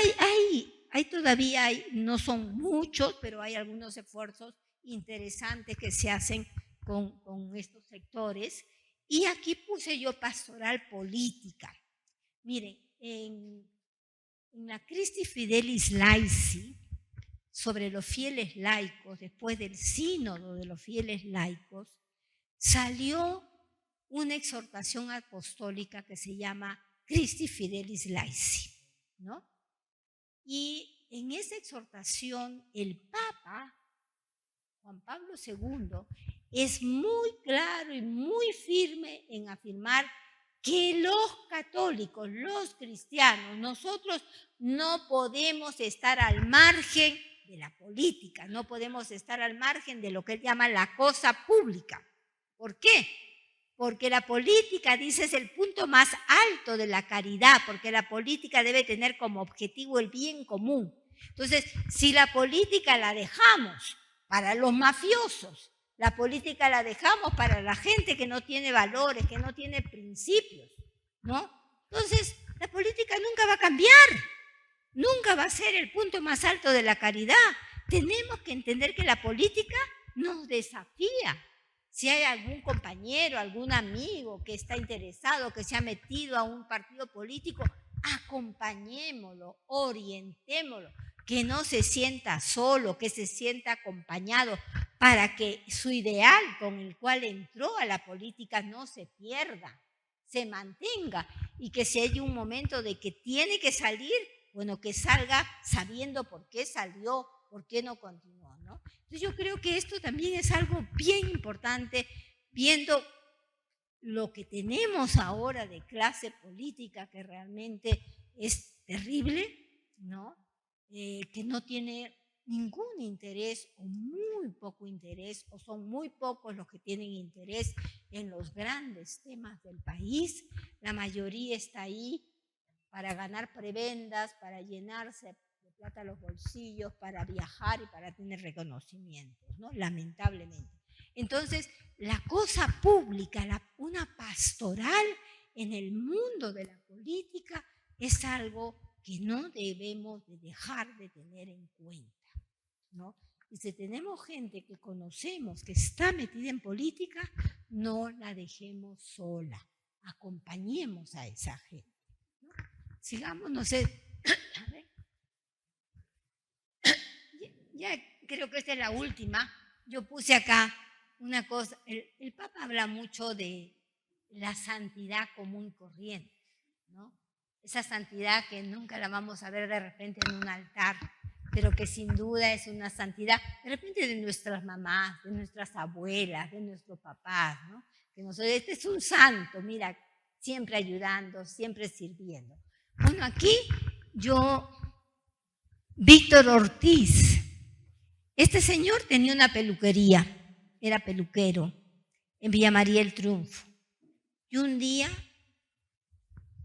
todavía no son muchos, pero hay algunos esfuerzos interesantes que se hacen con estos sectores. Y aquí puse yo pastoral política. Miren, en la Christi Fidelis Laici, sobre los fieles laicos, después del sínodo de los fieles laicos, salió una exhortación apostólica que se llama Christi Fidelis Laici, ¿no? Y en esa exhortación el Papa, Juan Pablo II, es muy claro y muy firme en afirmar que los católicos, los cristianos, nosotros no podemos estar al margen de la política, no podemos estar al margen de lo que él llama la cosa pública. ¿Por qué? Porque la política, dice, es el punto más alto de la caridad, porque la política debe tener como objetivo el bien común. Entonces, si la política la dejamos para los mafiosos, la política la dejamos para la gente que no tiene valores, que no tiene principios, ¿no? Entonces, la política nunca va a cambiar, nunca va a ser el punto más alto de la caridad. Tenemos que entender que la política nos desafía. Si hay algún compañero, algún amigo que está interesado, que se ha metido a un partido político, acompañémoslo, orientémoslo, que no se sienta solo, que se sienta acompañado, para que su ideal con el cual entró a la política no se pierda, se mantenga y que si hay un momento de que tiene que salir, bueno, que salga sabiendo por qué salió, por qué no continuó, ¿no? Entonces yo creo que esto también es algo bien importante, viendo lo que tenemos ahora de clase política, que realmente es terrible, ¿no? Que no tiene ningún interés o muy poco interés, o son muy pocos los que tienen interés en los grandes temas del país. La mayoría está ahí para ganar prebendas, para llenarse de plata los bolsillos, para viajar y para tener reconocimientos, ¿no? Lamentablemente. Entonces, la cosa pública, una pastoral en el mundo de la política es algo que no debemos de dejar de tener en cuenta, ¿no? Y si tenemos gente que conocemos que está metida en política, no la dejemos sola, acompañemos a esa gente, ¿no? Sigamos, no sé, a ver. Ya creo que esta es la última. Yo puse acá una cosa, el Papa habla mucho de la santidad común y corriente, ¿no? Esa santidad que nunca la vamos a ver de repente en un altar, pero que sin duda es una santidad, de repente de nuestras mamás, de nuestras abuelas, de nuestros papás, ¿no? Que este es un santo, mira, siempre ayudando, siempre sirviendo. Bueno, aquí Víctor Ortiz, este señor tenía una peluquería, era peluquero en Villa María el Triunfo. Y un día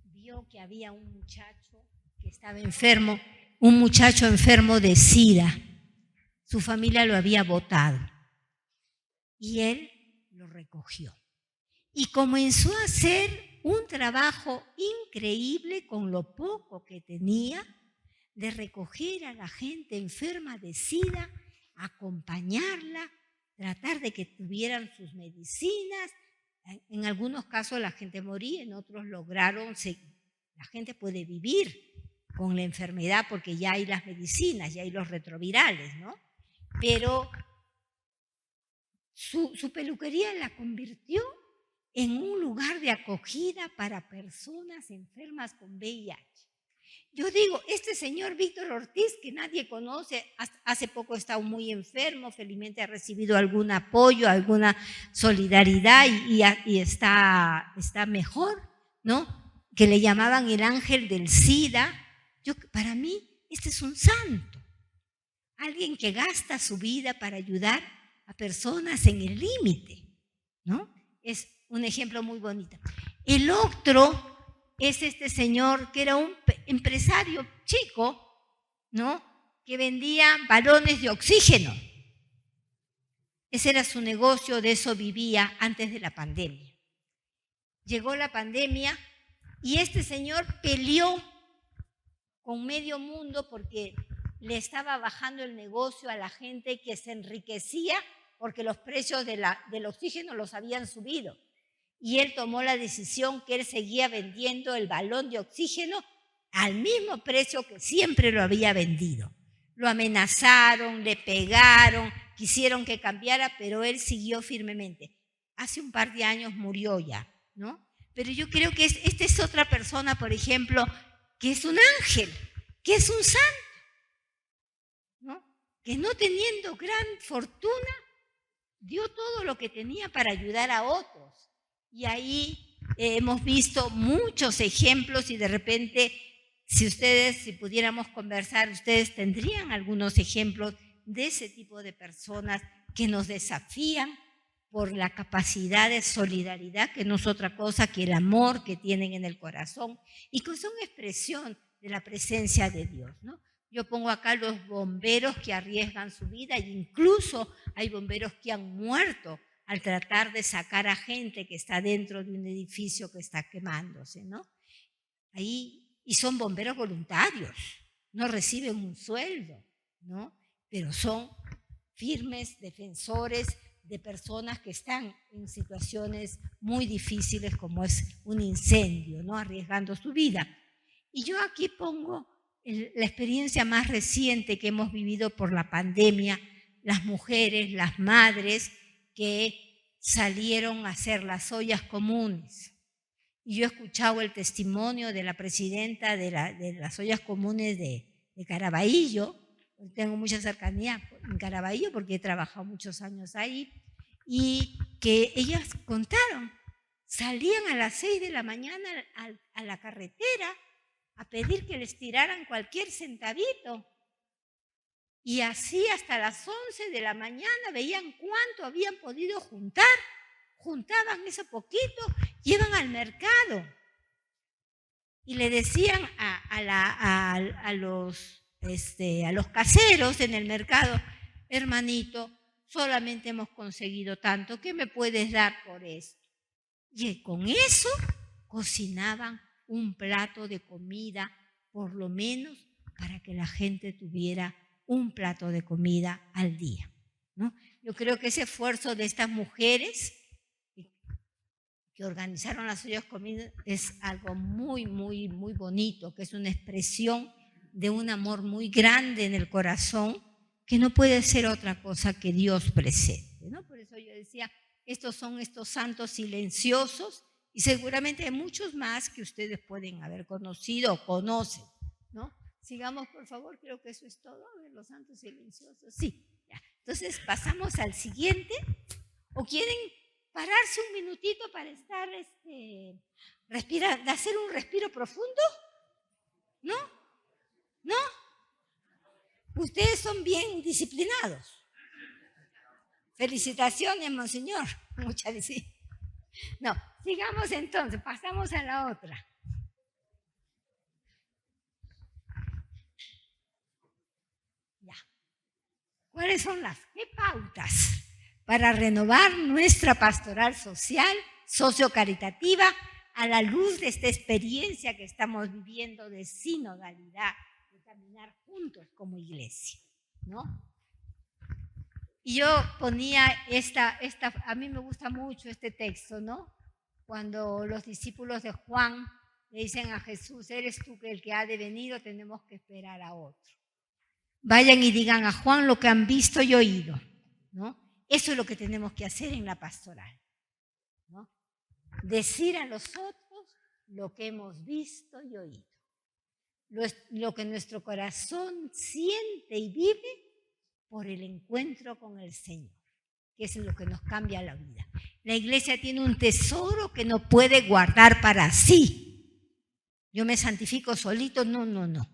vio que había un muchacho que estaba enfermo, un muchacho enfermo de SIDA. Su familia lo había botado y él lo recogió. Y comenzó a hacer un trabajo increíble con lo poco que tenía, de recoger a la gente enferma de SIDA, acompañarla, tratar de que tuvieran sus medicinas. En algunos casos la gente moría, en otros lograron, la gente puede vivir con la enfermedad porque ya hay las medicinas, ya hay los retrovirales, ¿no? Pero su peluquería la convirtió en un lugar de acogida para personas enfermas con VIH. Yo digo, este señor Víctor Ortiz, que nadie conoce, hace poco estaba muy enfermo, felizmente ha recibido algún apoyo, alguna solidaridad y está mejor, ¿no? Que le llamaban el ángel del SIDA. Para mí, este es un santo. Alguien que gasta su vida para ayudar a personas en el límite, ¿no? Es un ejemplo muy bonito. El otro es este señor que era un empresario chico, ¿no? Que vendía balones de oxígeno. Ese era su negocio, de eso vivía antes de la pandemia. Llegó la pandemia y este señor peleó con medio mundo porque le estaba bajando el negocio a la gente que se enriquecía porque los precios del oxígeno los habían subido. Y él tomó la decisión que él seguía vendiendo el balón de oxígeno al mismo precio que siempre lo había vendido. Lo amenazaron, le pegaron, quisieron que cambiara, pero él siguió firmemente. Hace un par de años murió ya, ¿no? Pero yo creo que esta es otra persona, por ejemplo, que es un ángel, que es un santo, ¿no? Que no teniendo gran fortuna, dio todo lo que tenía para ayudar a otros. Y ahí hemos visto muchos ejemplos y de repente, si pudiéramos conversar, ustedes tendrían algunos ejemplos de ese tipo de personas que nos desafían por la capacidad de solidaridad, que no es otra cosa que el amor que tienen en el corazón y que son expresión de la presencia de Dios, ¿no? Yo pongo acá los bomberos que arriesgan su vida e incluso hay bomberos que han muerto al tratar de sacar a gente que está dentro de un edificio que está quemándose, ¿no? Y son bomberos voluntarios, no reciben un sueldo, ¿no? Pero son firmes defensores de personas que están en situaciones muy difíciles como es un incendio, ¿no? Arriesgando su vida. Y yo aquí pongo la experiencia más reciente que hemos vivido por la pandemia, las mujeres, las madres que salieron a hacer las ollas comunes Y yo he escuchado el testimonio de la presidenta de las ollas comunes de Caraballo. Tengo mucha cercanía en Caraballo porque he trabajado muchos años ahí. Y que ellas contaron, salían a las 6 de la mañana a la carretera a pedir que les tiraran cualquier centavito. Y así hasta las 11 de la mañana veían cuánto habían podido juntar. Juntaban ese poquito, iban al mercado y le decían a los caseros en el mercado: hermanito, solamente hemos conseguido tanto, ¿qué me puedes dar por esto? Y con eso cocinaban un plato de comida, por lo menos para que la gente tuviera un plato de comida al día, ¿no? Yo creo que ese esfuerzo de estas mujeres que organizaron las ollas comunes es algo muy, muy, muy bonito, que es una expresión de un amor muy grande en el corazón, que no puede ser otra cosa que Dios presente, ¿no? Por eso yo decía, estos son estos santos silenciosos, y seguramente hay muchos más que ustedes pueden haber conocido o conocen, ¿no? Sigamos, por favor, creo que eso es todo. A ver, los santos silenciosos. Sí, ya. Entonces pasamos al siguiente. ¿O quieren pararse un minutito para estar, hacer un respiro profundo? ¿No? ¿No? Ustedes son bien disciplinados. Felicitaciones, monseñor. Muchas gracias. No, sigamos entonces, pasamos a la otra. Ya. ¿Cuáles son las pautas para renovar nuestra pastoral social, sociocaritativa, a la luz de esta experiencia que estamos viviendo de sinodalidad, de caminar juntos como iglesia, ¿no? Y yo ponía a mí me gusta mucho este texto, ¿no? Cuando los discípulos de Juan le dicen a Jesús: eres tú el que ha de venir o tenemos que esperar a otro. Vayan y digan a Juan lo que han visto y oído, ¿no? Eso es lo que tenemos que hacer en la pastoral, ¿no? Decir a los otros lo que hemos visto y oído, lo que nuestro corazón siente y vive por el encuentro con el Señor, que es lo que nos cambia la vida. La iglesia tiene un tesoro que no puede guardar para sí. Yo me santifico solito, no.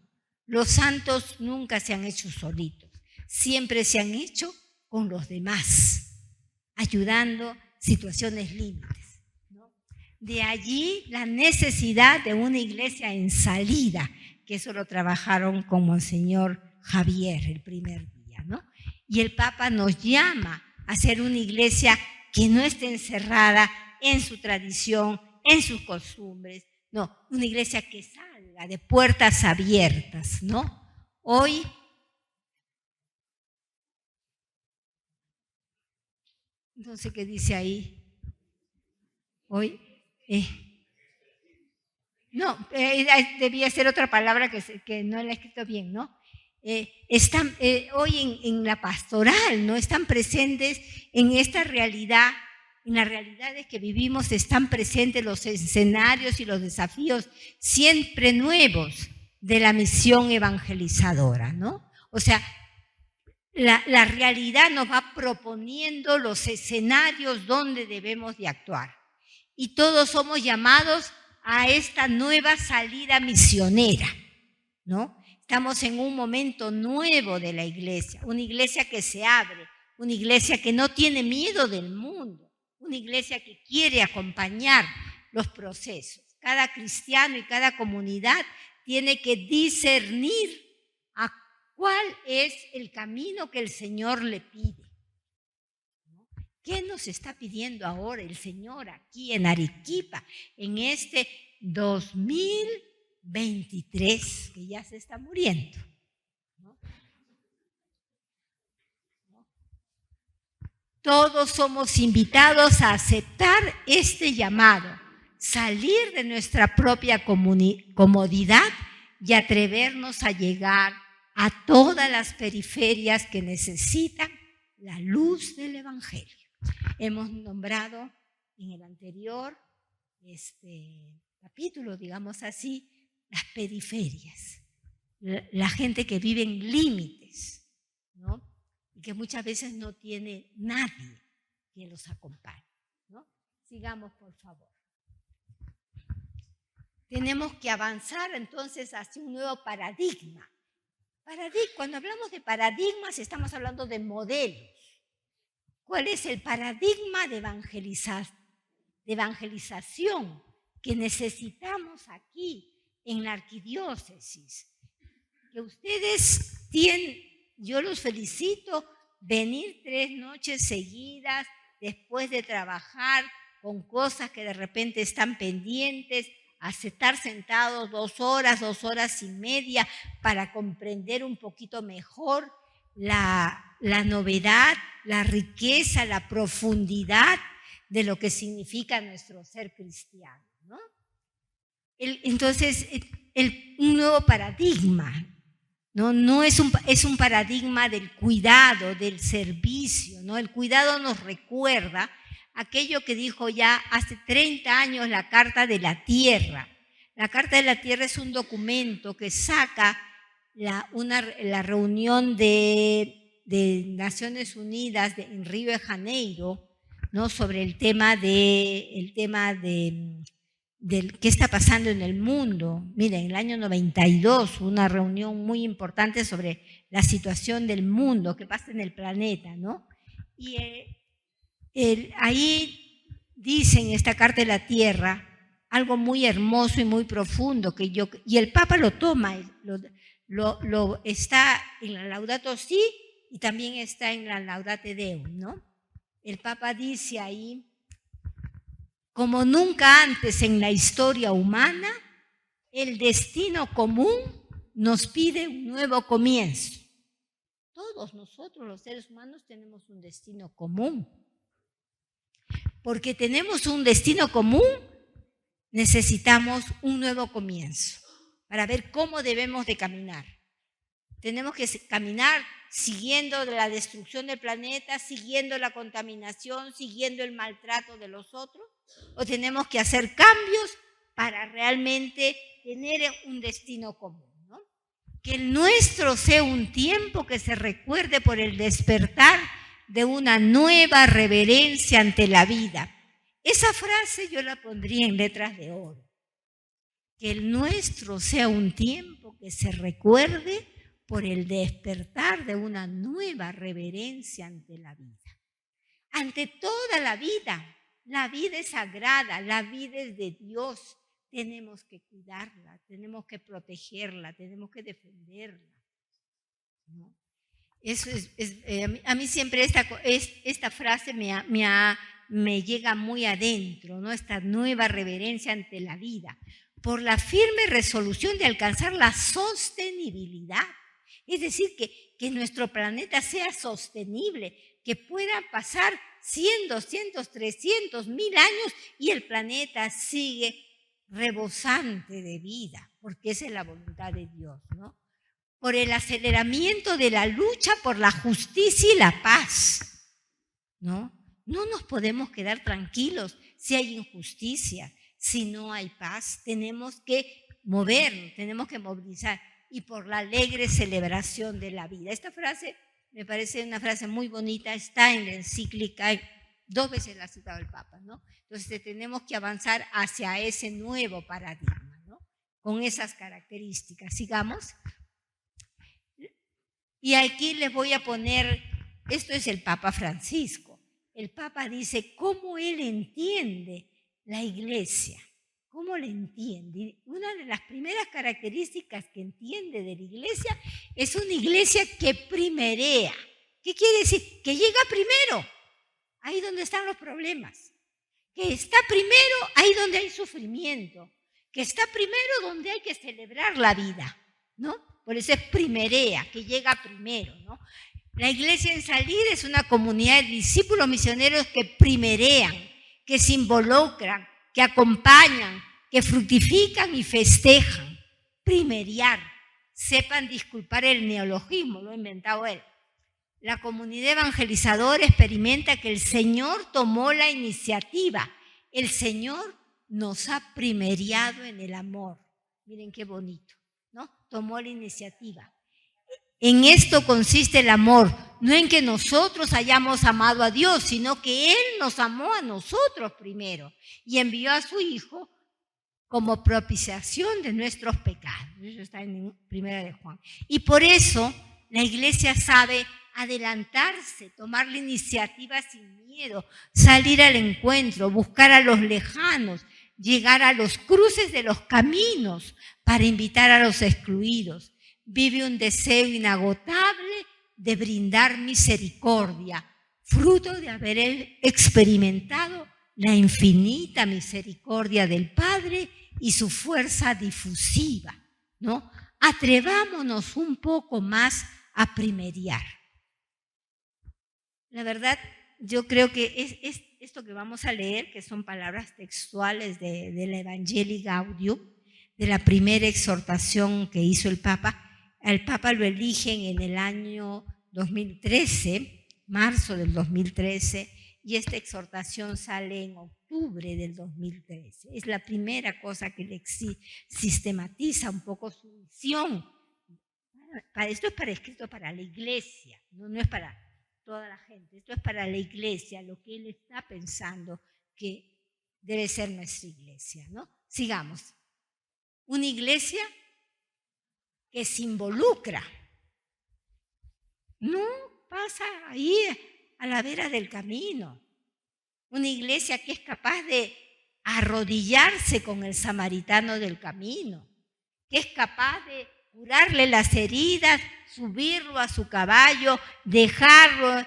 Los santos nunca se han hecho solitos, siempre se han hecho con los demás, ayudando situaciones límites, ¿no? De allí la necesidad de una iglesia en salida, que eso lo trabajaron con Monseñor Javier el primer día, ¿no? Y el Papa nos llama a ser una iglesia que no esté encerrada en su tradición, en sus costumbres, no, una iglesia que salga de puertas abiertas, ¿no? Hoy no sé qué dice ahí. Hoy. Debía ser otra palabra que no la he escrito bien, ¿no? Están hoy en la pastoral, ¿no? Están presentes en esta realidad, en las realidades que vivimos, están presentes los escenarios y los desafíos siempre nuevos de la misión evangelizadora, ¿no? O sea, la realidad nos va proponiendo los escenarios donde debemos de actuar. Y todos somos llamados a esta nueva salida misionera, ¿no? Estamos en un momento nuevo de la iglesia, una iglesia que se abre, una iglesia que no tiene miedo del mundo, una iglesia que quiere acompañar los procesos. Cada cristiano y cada comunidad tiene que discernir a cuál es el camino que el Señor le pide. ¿Qué nos está pidiendo ahora el Señor aquí en Arequipa, en este 2023 que ya se está muriendo? Todos somos invitados a aceptar este llamado, salir de nuestra propia comodidad y atrevernos a llegar a todas las periferias que necesitan la luz del Evangelio. Hemos nombrado en el anterior capítulo, digamos así, las periferias, la gente que vive en límites, ¿no? Y que muchas veces no tiene nadie que los acompañe, ¿no? Sigamos, por favor. Tenemos que avanzar entonces hacia un nuevo paradigma. Cuando hablamos de paradigmas estamos hablando de modelos. ¿Cuál es el paradigma de evangelización que necesitamos aquí en la arquidiócesis? Que ustedes yo los felicito, venir 3 noches seguidas después de trabajar con cosas que de repente están pendientes, a estar sentados 2 horas, 2 horas y media para comprender un poquito mejor la novedad, la riqueza, la profundidad de lo que significa nuestro ser cristiano, ¿no? Entonces, un nuevo paradigma, ¿no? Es un paradigma del cuidado, del servicio, ¿no? El cuidado nos recuerda aquello que dijo ya hace 30 años la Carta de la Tierra. La Carta de la Tierra es un documento que saca la reunión de Naciones Unidas en Río de Janeiro, ¿no? Sobre el tema de qué está pasando en el mundo. Miren, en el año 92 hubo una reunión muy importante sobre la situación del mundo, qué pasa en el planeta, ¿no? Y ahí dice en esta Carta de la Tierra algo muy hermoso y muy profundo y el Papa lo toma, está en la Laudato Si y también está en la Laudate Deum, ¿no? El Papa dice ahí: como nunca antes en la historia humana, el destino común nos pide un nuevo comienzo. Todos nosotros, los seres humanos, tenemos un destino común. Porque tenemos un destino común, necesitamos un nuevo comienzo para ver cómo debemos de caminar. Tenemos que caminar siguiendo la destrucción del planeta, siguiendo la contaminación, siguiendo el maltrato de los otros, o tenemos que hacer cambios para realmente tener un destino común, ¿no? Que el nuestro sea un tiempo que se recuerde por el despertar de una nueva reverencia ante la vida. Esa frase yo la pondría en letras de oro. Que el nuestro sea un tiempo que se recuerde por el despertar de una nueva reverencia ante la vida. Ante toda la vida es sagrada, la vida es de Dios. Tenemos que cuidarla, tenemos que protegerla, tenemos que defenderla, ¿no? Eso a mí siempre esta frase me llega muy adentro, ¿no? Esta nueva reverencia ante la vida, por la firme resolución de alcanzar la sostenibilidad. Es decir, que nuestro planeta sea sostenible, que puedan pasar 100, 200, 300, 1000 años y el planeta sigue rebosante de vida, porque esa es la voluntad de Dios, ¿no? Por el aceleramiento de la lucha por la justicia y la paz, ¿no? No nos podemos quedar tranquilos si hay injusticia, si no hay paz. Tenemos que movernos, tenemos que movilizar, y por la alegre celebración de la vida. Esta frase me parece una frase muy bonita, está en la encíclica, 2 veces la ha citado el Papa, ¿no? Entonces tenemos que avanzar hacia ese nuevo paradigma, ¿no? Con esas características. Sigamos. Y aquí les voy a poner, esto es el Papa Francisco. El Papa dice cómo él entiende la iglesia. ¿Cómo le entiende? Una de las primeras características que entiende de la iglesia es una iglesia que primerea. ¿Qué quiere decir? Que llega primero, ahí donde están los problemas. Que está primero ahí donde hay sufrimiento. Que está primero donde hay que celebrar la vida, ¿no? Por eso es primerea, que llega primero, ¿no? La iglesia en Salir es una comunidad de discípulos misioneros que primerean, que se involucran, que acompañan, que fructifican y festejan. Primerear. Sepan disculpar el neologismo, lo ha inventado él. La comunidad evangelizadora experimenta que el Señor tomó la iniciativa. El Señor nos ha primeriado en el amor. Miren qué bonito, ¿no? Tomó la iniciativa. En esto consiste el amor, no en que nosotros hayamos amado a Dios, sino que Él nos amó a nosotros primero y envió a su Hijo como propiciación de nuestros pecados. Eso está en 1 de Juan. Y por eso la Iglesia sabe adelantarse, tomar la iniciativa sin miedo, salir al encuentro, buscar a los lejanos, llegar a los cruces de los caminos para invitar a los excluidos. Vive un deseo inagotable de brindar misericordia, fruto de haber experimentado la infinita misericordia del Padre y su fuerza difusiva, ¿no? Atrevámonos un poco más a primeriar. La verdad, yo creo que es esto que vamos a leer, que son palabras textuales de la Evangelii Gaudium, de la primera exhortación que hizo el Papa. Al Papa lo eligen en el año 2013, marzo del 2013, y esta exhortación sale en octubre del 2013. Es la primera cosa que le sistematiza un poco su misión. Esto es escrito para la Iglesia, no es para toda la gente. Esto es para la Iglesia, lo que él está pensando que debe ser nuestra Iglesia, ¿no? Sigamos. Una Iglesia que se involucra, no pasa ahí a la vera del camino. Una Iglesia que es capaz de arrodillarse con el samaritano del camino, que es capaz de curarle las heridas, subirlo a su caballo, dejarlo,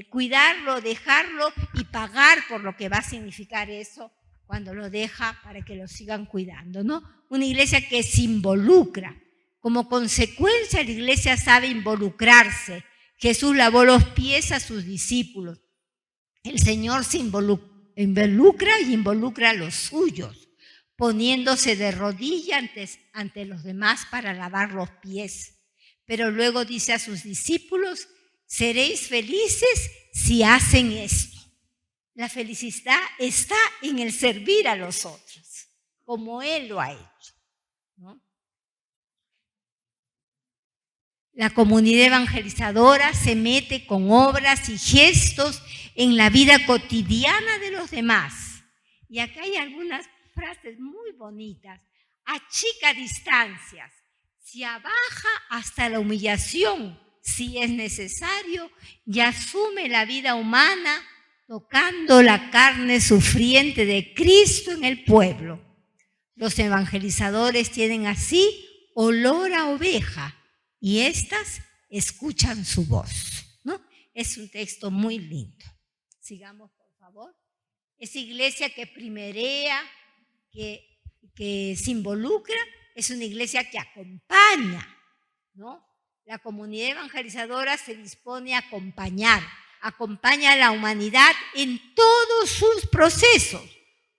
cuidarlo, dejarlo y pagar por lo que va a significar eso cuando lo deja para que lo sigan cuidando, ¿no? Una Iglesia que se involucra. Como consecuencia, la Iglesia sabe involucrarse. Jesús lavó los pies a sus discípulos. El Señor se involucra y involucra a los suyos, poniéndose de rodillas ante los demás para lavar los pies. Pero luego dice a sus discípulos: seréis felices si hacen esto. La felicidad está en el servir a los otros, como Él lo ha hecho, ¿no? La comunidad evangelizadora se mete con obras y gestos en la vida cotidiana de los demás. Y acá hay algunas frases muy bonitas. Achica distancias, se abaja hasta la humillación, si es necesario, y asume la vida humana tocando la carne sufriente de Cristo en el pueblo. Los evangelizadores tienen así olor a oveja, y éstas escuchan su voz, ¿no? Es un texto muy lindo. Sigamos, por favor. Esa iglesia que primerea, que se involucra, es una iglesia que acompaña, ¿no? La comunidad evangelizadora se dispone a acompañar, acompaña a la humanidad en todos sus procesos,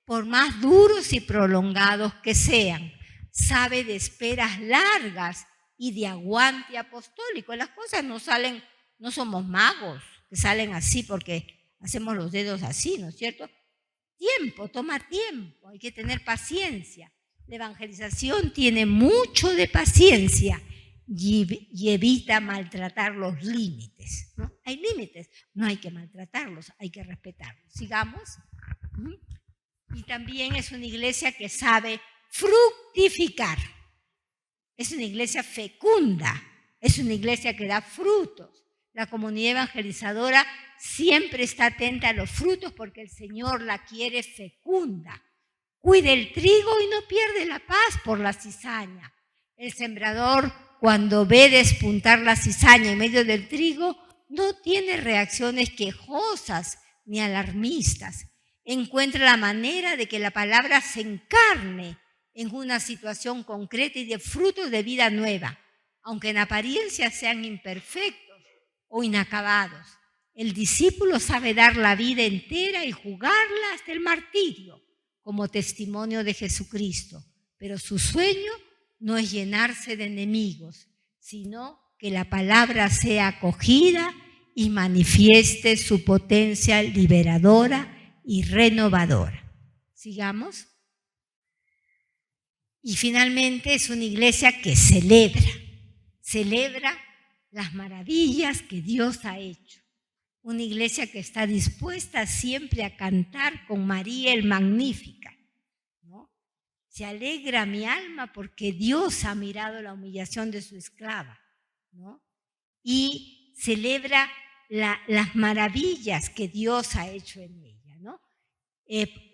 por más duros y prolongados que sean. Sabe de esperas largas y de aguante apostólico. Las cosas no salen, no somos magos que salen así porque hacemos los dedos así, ¿no es cierto? Tiempo, toma tiempo, hay que tener paciencia. La evangelización tiene mucho de paciencia y evita maltratar los límites, ¿no? Hay límites, no hay que maltratarlos, hay que respetarlos. Sigamos. Y también es una iglesia que sabe fructificar. Es una iglesia fecunda, es una iglesia que da frutos. La comunidad evangelizadora siempre está atenta a los frutos porque el Señor la quiere fecunda. Cuide el trigo y no pierde la paz por la cizaña. El sembrador, cuando ve despuntar la cizaña en medio del trigo, no tiene reacciones quejosas ni alarmistas. Encuentra la manera de que la palabra se encarne en una situación concreta y de frutos de vida nueva, aunque en apariencia sean imperfectos o inacabados. El discípulo sabe dar la vida entera y jugarla hasta el martirio como testimonio de Jesucristo, pero su sueño no es llenarse de enemigos, sino que la palabra sea acogida y manifieste su potencia liberadora y renovadora. Sigamos. Y finalmente es una iglesia que celebra las maravillas que Dios ha hecho. Una iglesia que está dispuesta siempre a cantar con María el Magnífica, ¿no? Se alegra mi alma porque Dios ha mirado la humillación de su esclava, ¿no? Y celebra las maravillas que Dios ha hecho en ella, ¿no?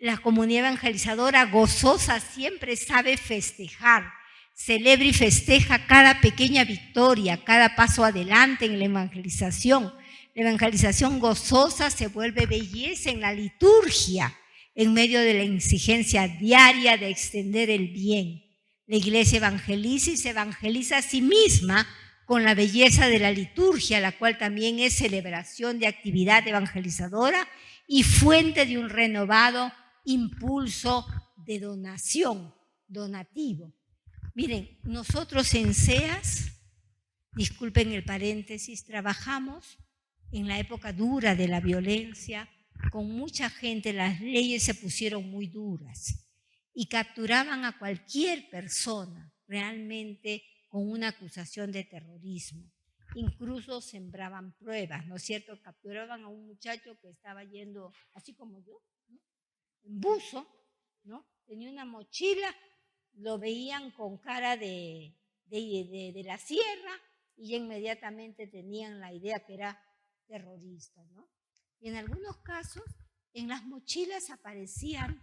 La comunidad evangelizadora gozosa siempre sabe festejar, celebra y festeja cada pequeña victoria, cada paso adelante en la evangelización. La evangelización gozosa se vuelve belleza en la liturgia, en medio de la exigencia diaria de extender el bien. La iglesia evangeliza y se evangeliza a sí misma con la belleza de la liturgia, la cual también es celebración de actividad evangelizadora y fuente de un renovado impulso de donativo. Miren, nosotros en SEAS, disculpen el paréntesis, trabajamos en la época dura de la violencia, con mucha gente, las leyes se pusieron muy duras y capturaban a cualquier persona realmente con una acusación de terrorismo. Incluso sembraban pruebas, ¿no es cierto? Capturaban a un muchacho que estaba yendo, así como yo, ¿no? En buzo, ¿no? Tenía una mochila, lo veían con cara de la sierra y inmediatamente tenían la idea que era terrorista, ¿no? Y en algunos casos, en las mochilas aparecían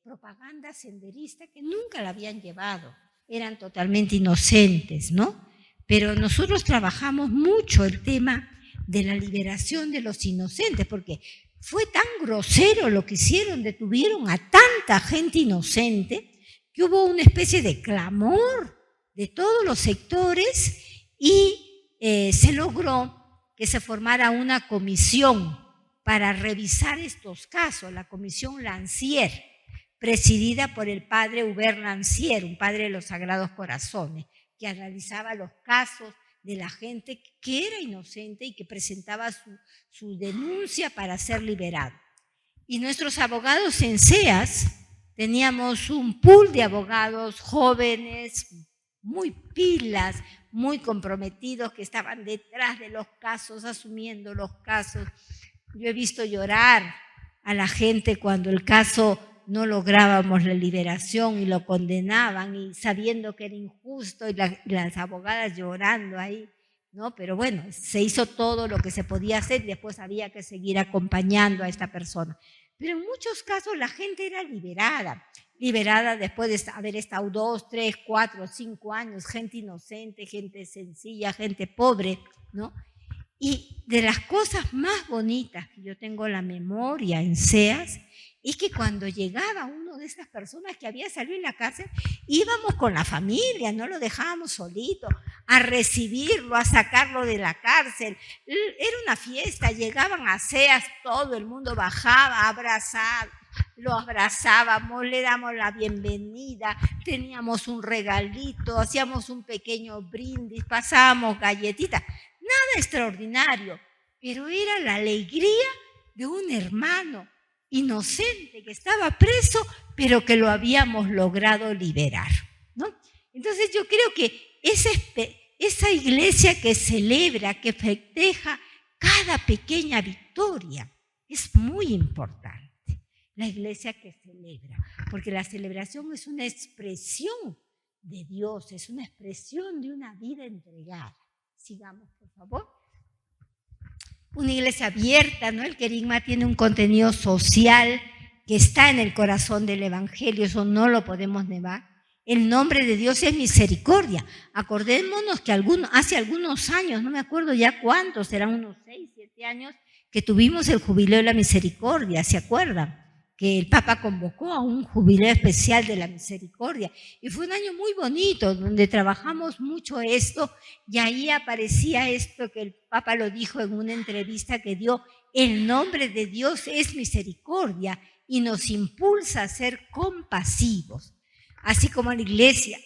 propagandas senderistas que nunca la habían llevado, eran totalmente inocentes, ¿no? Pero nosotros trabajamos mucho el tema de la liberación de los inocentes, porque fue tan grosero lo que hicieron, detuvieron a tanta gente inocente, que hubo una especie de clamor de todos los sectores y se logró que se formara una comisión para revisar estos casos, la comisión Lancier, presidida por el padre Hubert Lancier, un padre de los Sagrados Corazones, que analizaba los casos de la gente que era inocente y que presentaba su denuncia para ser liberado. Y nuestros abogados en SEAS, teníamos un pool de abogados jóvenes, muy pilas, muy comprometidos, que estaban detrás de los casos, asumiendo los casos. Yo he visto llorar a la gente cuando el caso no lográbamos la liberación y lo condenaban y sabiendo que era injusto y las abogadas llorando ahí, ¿no? Pero bueno, se hizo todo lo que se podía hacer y después había que seguir acompañando a esta persona. Pero en muchos casos la gente era liberada después de haber estado 2, 3, 4, 5 años, gente inocente, gente sencilla, gente pobre, ¿no? Y de las cosas más bonitas que yo tengo en la memoria en SEAS es que cuando llegaba uno de esas personas que había salido en la cárcel, íbamos con la familia, no lo dejábamos solito, a recibirlo, a sacarlo de la cárcel. Era una fiesta, llegaban a SEAS, todo el mundo bajaba a abrazar, lo abrazábamos, le damos la bienvenida, teníamos un regalito, hacíamos un pequeño brindis, pasábamos galletitas. Nada extraordinario, pero era la alegría de un hermano inocente que estaba preso, pero que lo habíamos logrado liberar, ¿no? Entonces yo creo que esa iglesia que celebra, que festeja cada pequeña victoria, es muy importante. La iglesia que celebra, porque la celebración es una expresión de Dios, es una expresión de una vida entregada. Sigamos, por favor. Una iglesia abierta, ¿no? El querigma tiene un contenido social que está en el corazón del evangelio, eso no lo podemos negar. El nombre de Dios es misericordia. Acordémonos que hace algunos años, no me acuerdo ya cuántos, serán unos 6, 7 años, que tuvimos el jubileo de la misericordia, ¿se acuerdan? Que el Papa convocó a un jubileo especial de la misericordia. Y fue un año muy bonito, donde trabajamos mucho esto, y ahí aparecía esto que el Papa lo dijo en una entrevista que dio: el nombre de Dios es misericordia y nos impulsa a ser compasivos. Así como la iglesia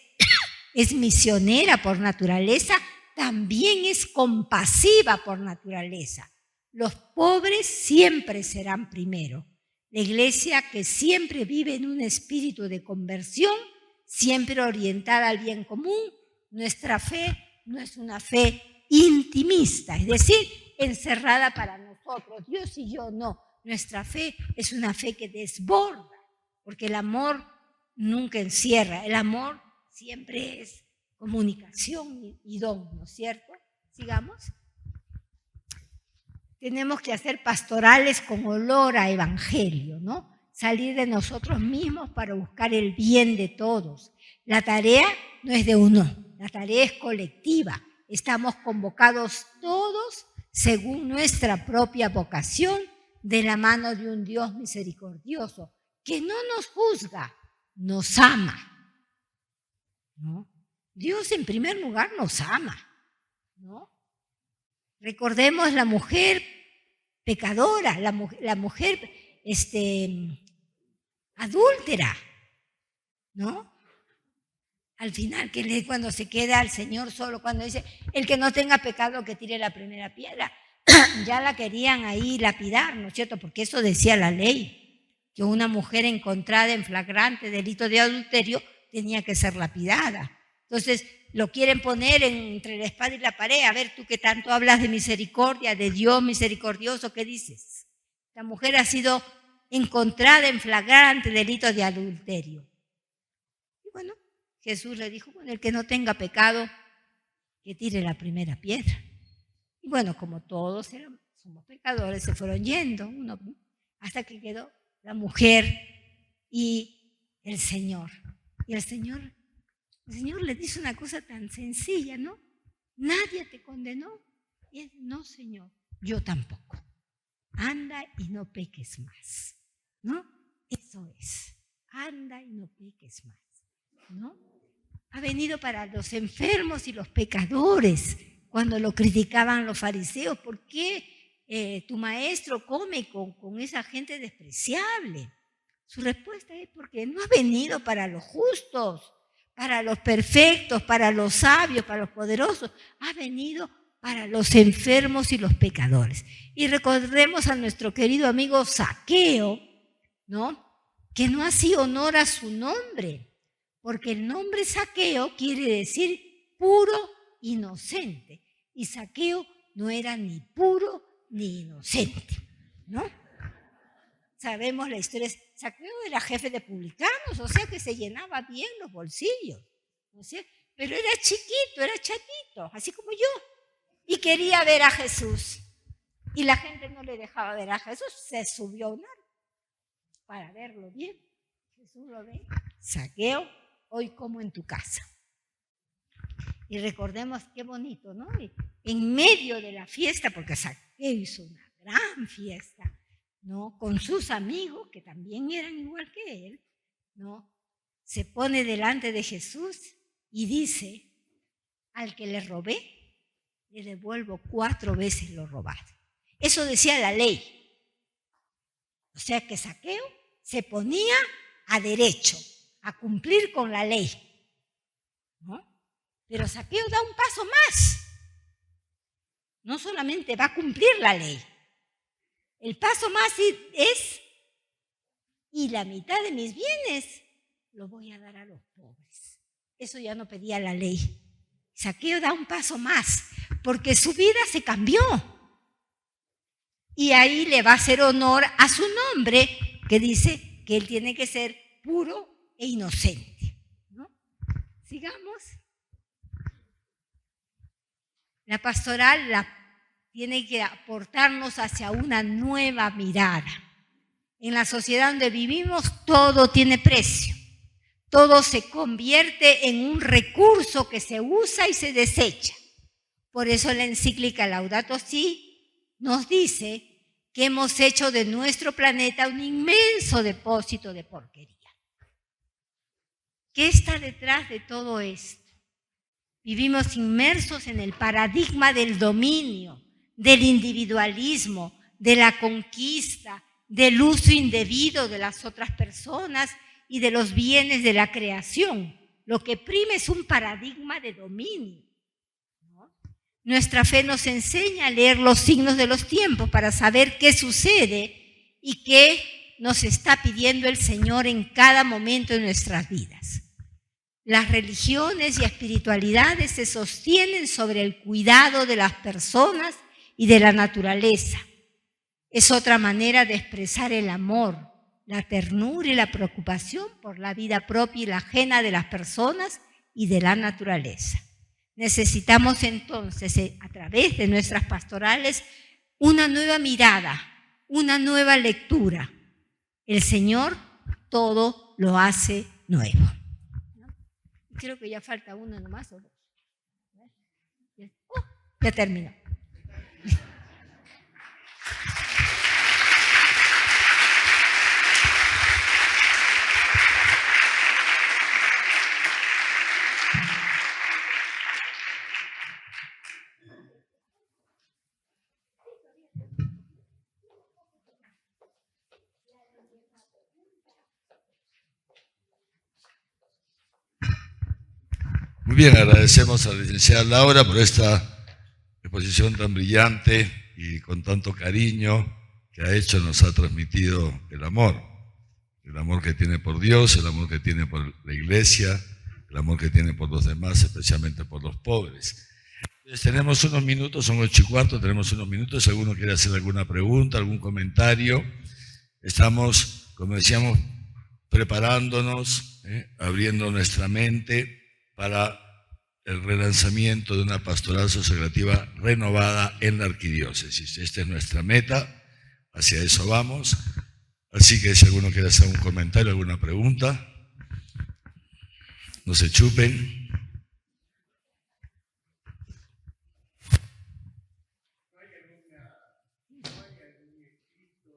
es misionera por naturaleza, también es compasiva por naturaleza. Los pobres siempre serán primero. La iglesia que siempre vive en un espíritu de conversión siempre orientada al bien común. Nuestra fe no es una fe intimista, es decir, encerrada para nosotros, Dios y yo, no. Nuestra fe es una fe que desborda, porque el amor nunca encierra, el amor siempre es comunicación y don, ¿no es cierto? Sigamos. Tenemos que hacer pastorales con olor a evangelio, ¿no? Salir de nosotros mismos para buscar el bien de todos. La tarea no es de uno, la tarea es colectiva. Estamos convocados todos según nuestra propia vocación, de la mano de un Dios misericordioso, que no nos juzga, nos ama, ¿no? Dios en primer lugar nos ama, ¿no? Recordemos la mujer pecadora, la mujer adúltera, ¿no? Al final, cuando se queda el Señor solo, cuando dice, el que no tenga pecado que tire la primera piedra, ya la querían ahí lapidar, ¿no es cierto? Porque eso decía la ley, que una mujer encontrada en flagrante delito de adulterio tenía que ser lapidada. Entonces, lo quieren poner entre la espada y la pared. A ver, tú que tanto hablas de misericordia, de Dios misericordioso, ¿qué dices? La mujer ha sido encontrada en flagrante delito de adulterio. Y bueno, Jesús le dijo, bueno, el que no tenga pecado, que tire la primera piedra. Y bueno, como todos somos pecadores, se fueron yendo, hasta que quedó la mujer y el Señor. Y el Señor le dice una cosa tan sencilla, ¿no? Nadie te condenó. Y él, no, Señor, yo tampoco. Anda y no peques más, ¿no? Eso es, anda y no peques más, ¿no? Ha venido para los enfermos y los pecadores. Cuando lo criticaban los fariseos, ¿por qué tu maestro come con esa gente despreciable? Su respuesta es porque no ha venido para los justos, para los perfectos, para los sabios, para los poderosos. Ha venido para los enfermos y los pecadores. Y recordemos a nuestro querido amigo Zaqueo, ¿no? Que no hacía honor a su nombre, porque el nombre Zaqueo quiere decir puro, inocente. Y Zaqueo no era ni puro ni inocente, ¿no? Sabemos la historia. Zaqueo era jefe de publicanos, o sea que se llenaba bien los bolsillos, ¿no es cierto? Pero era chiquito, era chatito, así como yo. Y quería ver a Jesús. Y la gente no le dejaba ver a Jesús, se subió a un árbol para verlo bien. Jesús lo ve. Zaqueo, hoy como en tu casa. Y recordemos qué bonito, ¿no? En medio de la fiesta, porque Zaqueo hizo una gran fiesta, ¿no? Con sus amigos, que también eran igual que él, ¿no? Se pone delante de Jesús y dice, al que le robé, le devuelvo 4 veces lo robado. Eso decía la ley. O sea que Zaqueo se ponía a derecho, a cumplir con la ley, ¿no? Pero Zaqueo da un paso más. No solamente va a cumplir la ley. El paso más es, y la mitad de mis bienes lo voy a dar a los pobres. Eso ya no pedía la ley. Zaqueo da un paso más, porque su vida se cambió. Y ahí le va a hacer honor a su nombre, que dice que él tiene que ser puro e inocente, ¿no? Sigamos. La pastoral tiene que aportarnos hacia una nueva mirada. En la sociedad donde vivimos todo tiene precio. Todo se convierte en un recurso que se usa y se desecha. Por eso la encíclica Laudato Si nos dice que hemos hecho de nuestro planeta un inmenso depósito de porquería. ¿Qué está detrás de todo esto? Vivimos inmersos en el paradigma del dominio, del individualismo, de la conquista, del uso indebido de las otras personas y de los bienes de la creación. Lo que prima es un paradigma de dominio, ¿no? Nuestra fe nos enseña a leer los signos de los tiempos para saber qué sucede y qué nos está pidiendo el Señor en cada momento de nuestras vidas. Las religiones y espiritualidades se sostienen sobre el cuidado de las personas y de la naturaleza. Es otra manera de expresar el amor, la ternura y la preocupación por la vida propia y la ajena de las personas y de la naturaleza. Necesitamos entonces, a través de nuestras pastorales, una nueva mirada, una nueva lectura. El Señor todo lo hace nuevo. Creo que ya falta uno nomás o dos. Ya terminó. Muy bien, agradecemos a la licenciada Laura por esta exposición tan brillante y con tanto cariño que ha hecho, nos ha transmitido el amor que tiene por Dios, el amor que tiene por la iglesia, el amor que tiene por los demás, especialmente por los pobres. Entonces, tenemos unos minutos, son 8:15, tenemos unos minutos, si alguno quiere hacer alguna pregunta, algún comentario. Estamos, como decíamos, preparándonos, abriendo nuestra mente para el relanzamiento de una pastoral socioeducativa renovada en la arquidiócesis. Esta es nuestra meta, hacia eso vamos. Así que si alguno quiere hacer un comentario, alguna pregunta, no se chupen.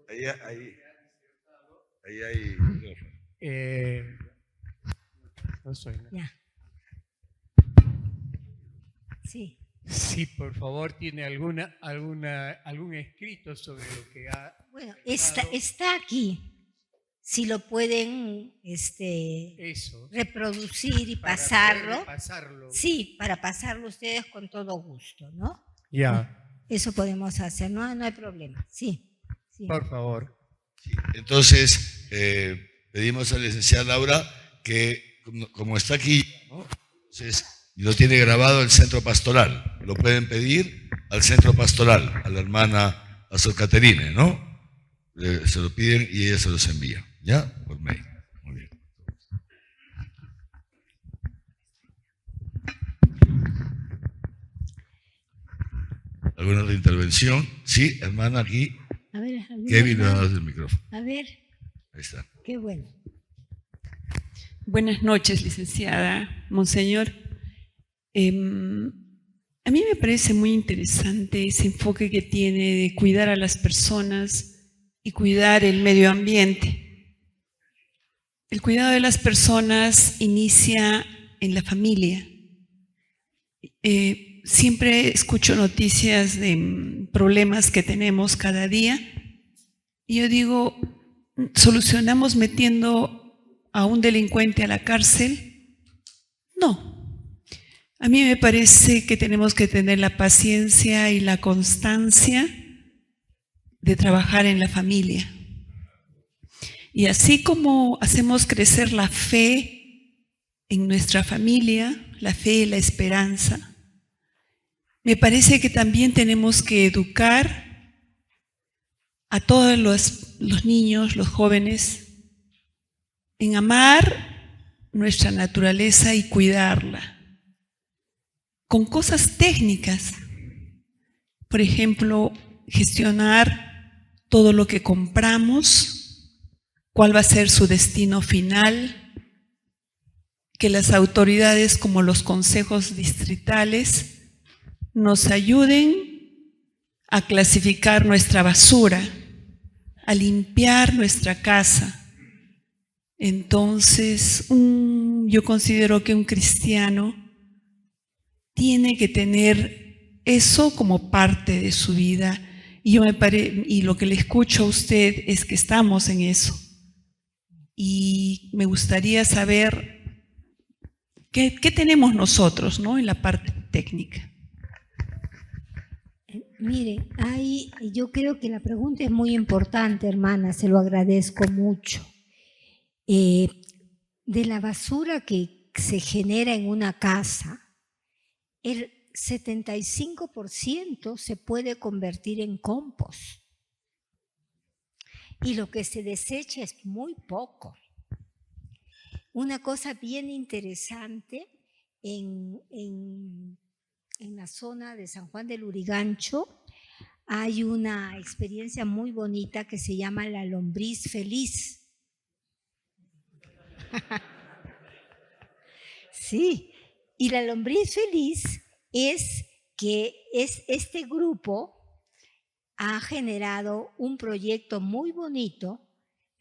Ahí hay... No soy, ¿no? Ya. Sí. Sí, por favor, ¿tiene algún escrito sobre lo que ha... Bueno, está aquí. Si lo pueden Eso, reproducir y para pasarlo. poder pasarlo. Sí, para pasarlo ustedes con todo gusto, ¿no? Ya, Eso podemos hacer, no hay problema. Sí. por favor. Sí. Entonces, pedimos a la licenciada Laura que, como está aquí, ¿no? Entonces, lo tiene grabado el centro pastoral. Lo pueden pedir al centro pastoral, a la hermana Sor Caterine, ¿no? Se lo piden y ella se los envía, ¿ya? Por mail. Muy bien. ¿Alguna otra intervención? Sí, hermana, aquí. A ver, Kevin, le va a dar el micrófono. A ver, Ahí está. qué bueno. Buenas noches, licenciada, monseñor. A mí me parece muy interesante ese enfoque que tiene de cuidar a las personas y cuidar el medio ambiente. El cuidado de las personas inicia en la familia. Siempre escucho noticias de problemas que tenemos cada día y yo digo, ¿solucionamos metiendo a un delincuente a la cárcel? No. A mí me parece que tenemos que tener la paciencia y la constancia de trabajar en la familia. Y así como hacemos crecer la fe en nuestra familia, la fe y la esperanza, me parece que también tenemos que educar a todos los niños, los jóvenes, en amar nuestra naturaleza y cuidarla, con cosas técnicas. Por ejemplo, gestionar todo lo que compramos, cuál va a ser su destino final, que las autoridades como los consejos distritales nos ayuden a clasificar nuestra basura, a limpiar nuestra casa. Entonces, yo considero que un cristiano tiene que tener eso como parte de su vida. Y lo que le escucho a usted es que estamos en eso. Y me gustaría saber qué tenemos nosotros, ¿no?, en la parte técnica. Mire, yo creo que la pregunta es muy importante, hermana, se lo agradezco mucho. De la basura que se genera en una casa, el 75% se puede convertir en compost. Y lo que se desecha es muy poco. Una cosa bien interesante en la zona de San Juan del Lurigancho hay una experiencia muy bonita que se llama la lombriz feliz. Sí, y la lombriz feliz es que este grupo ha generado un proyecto muy bonito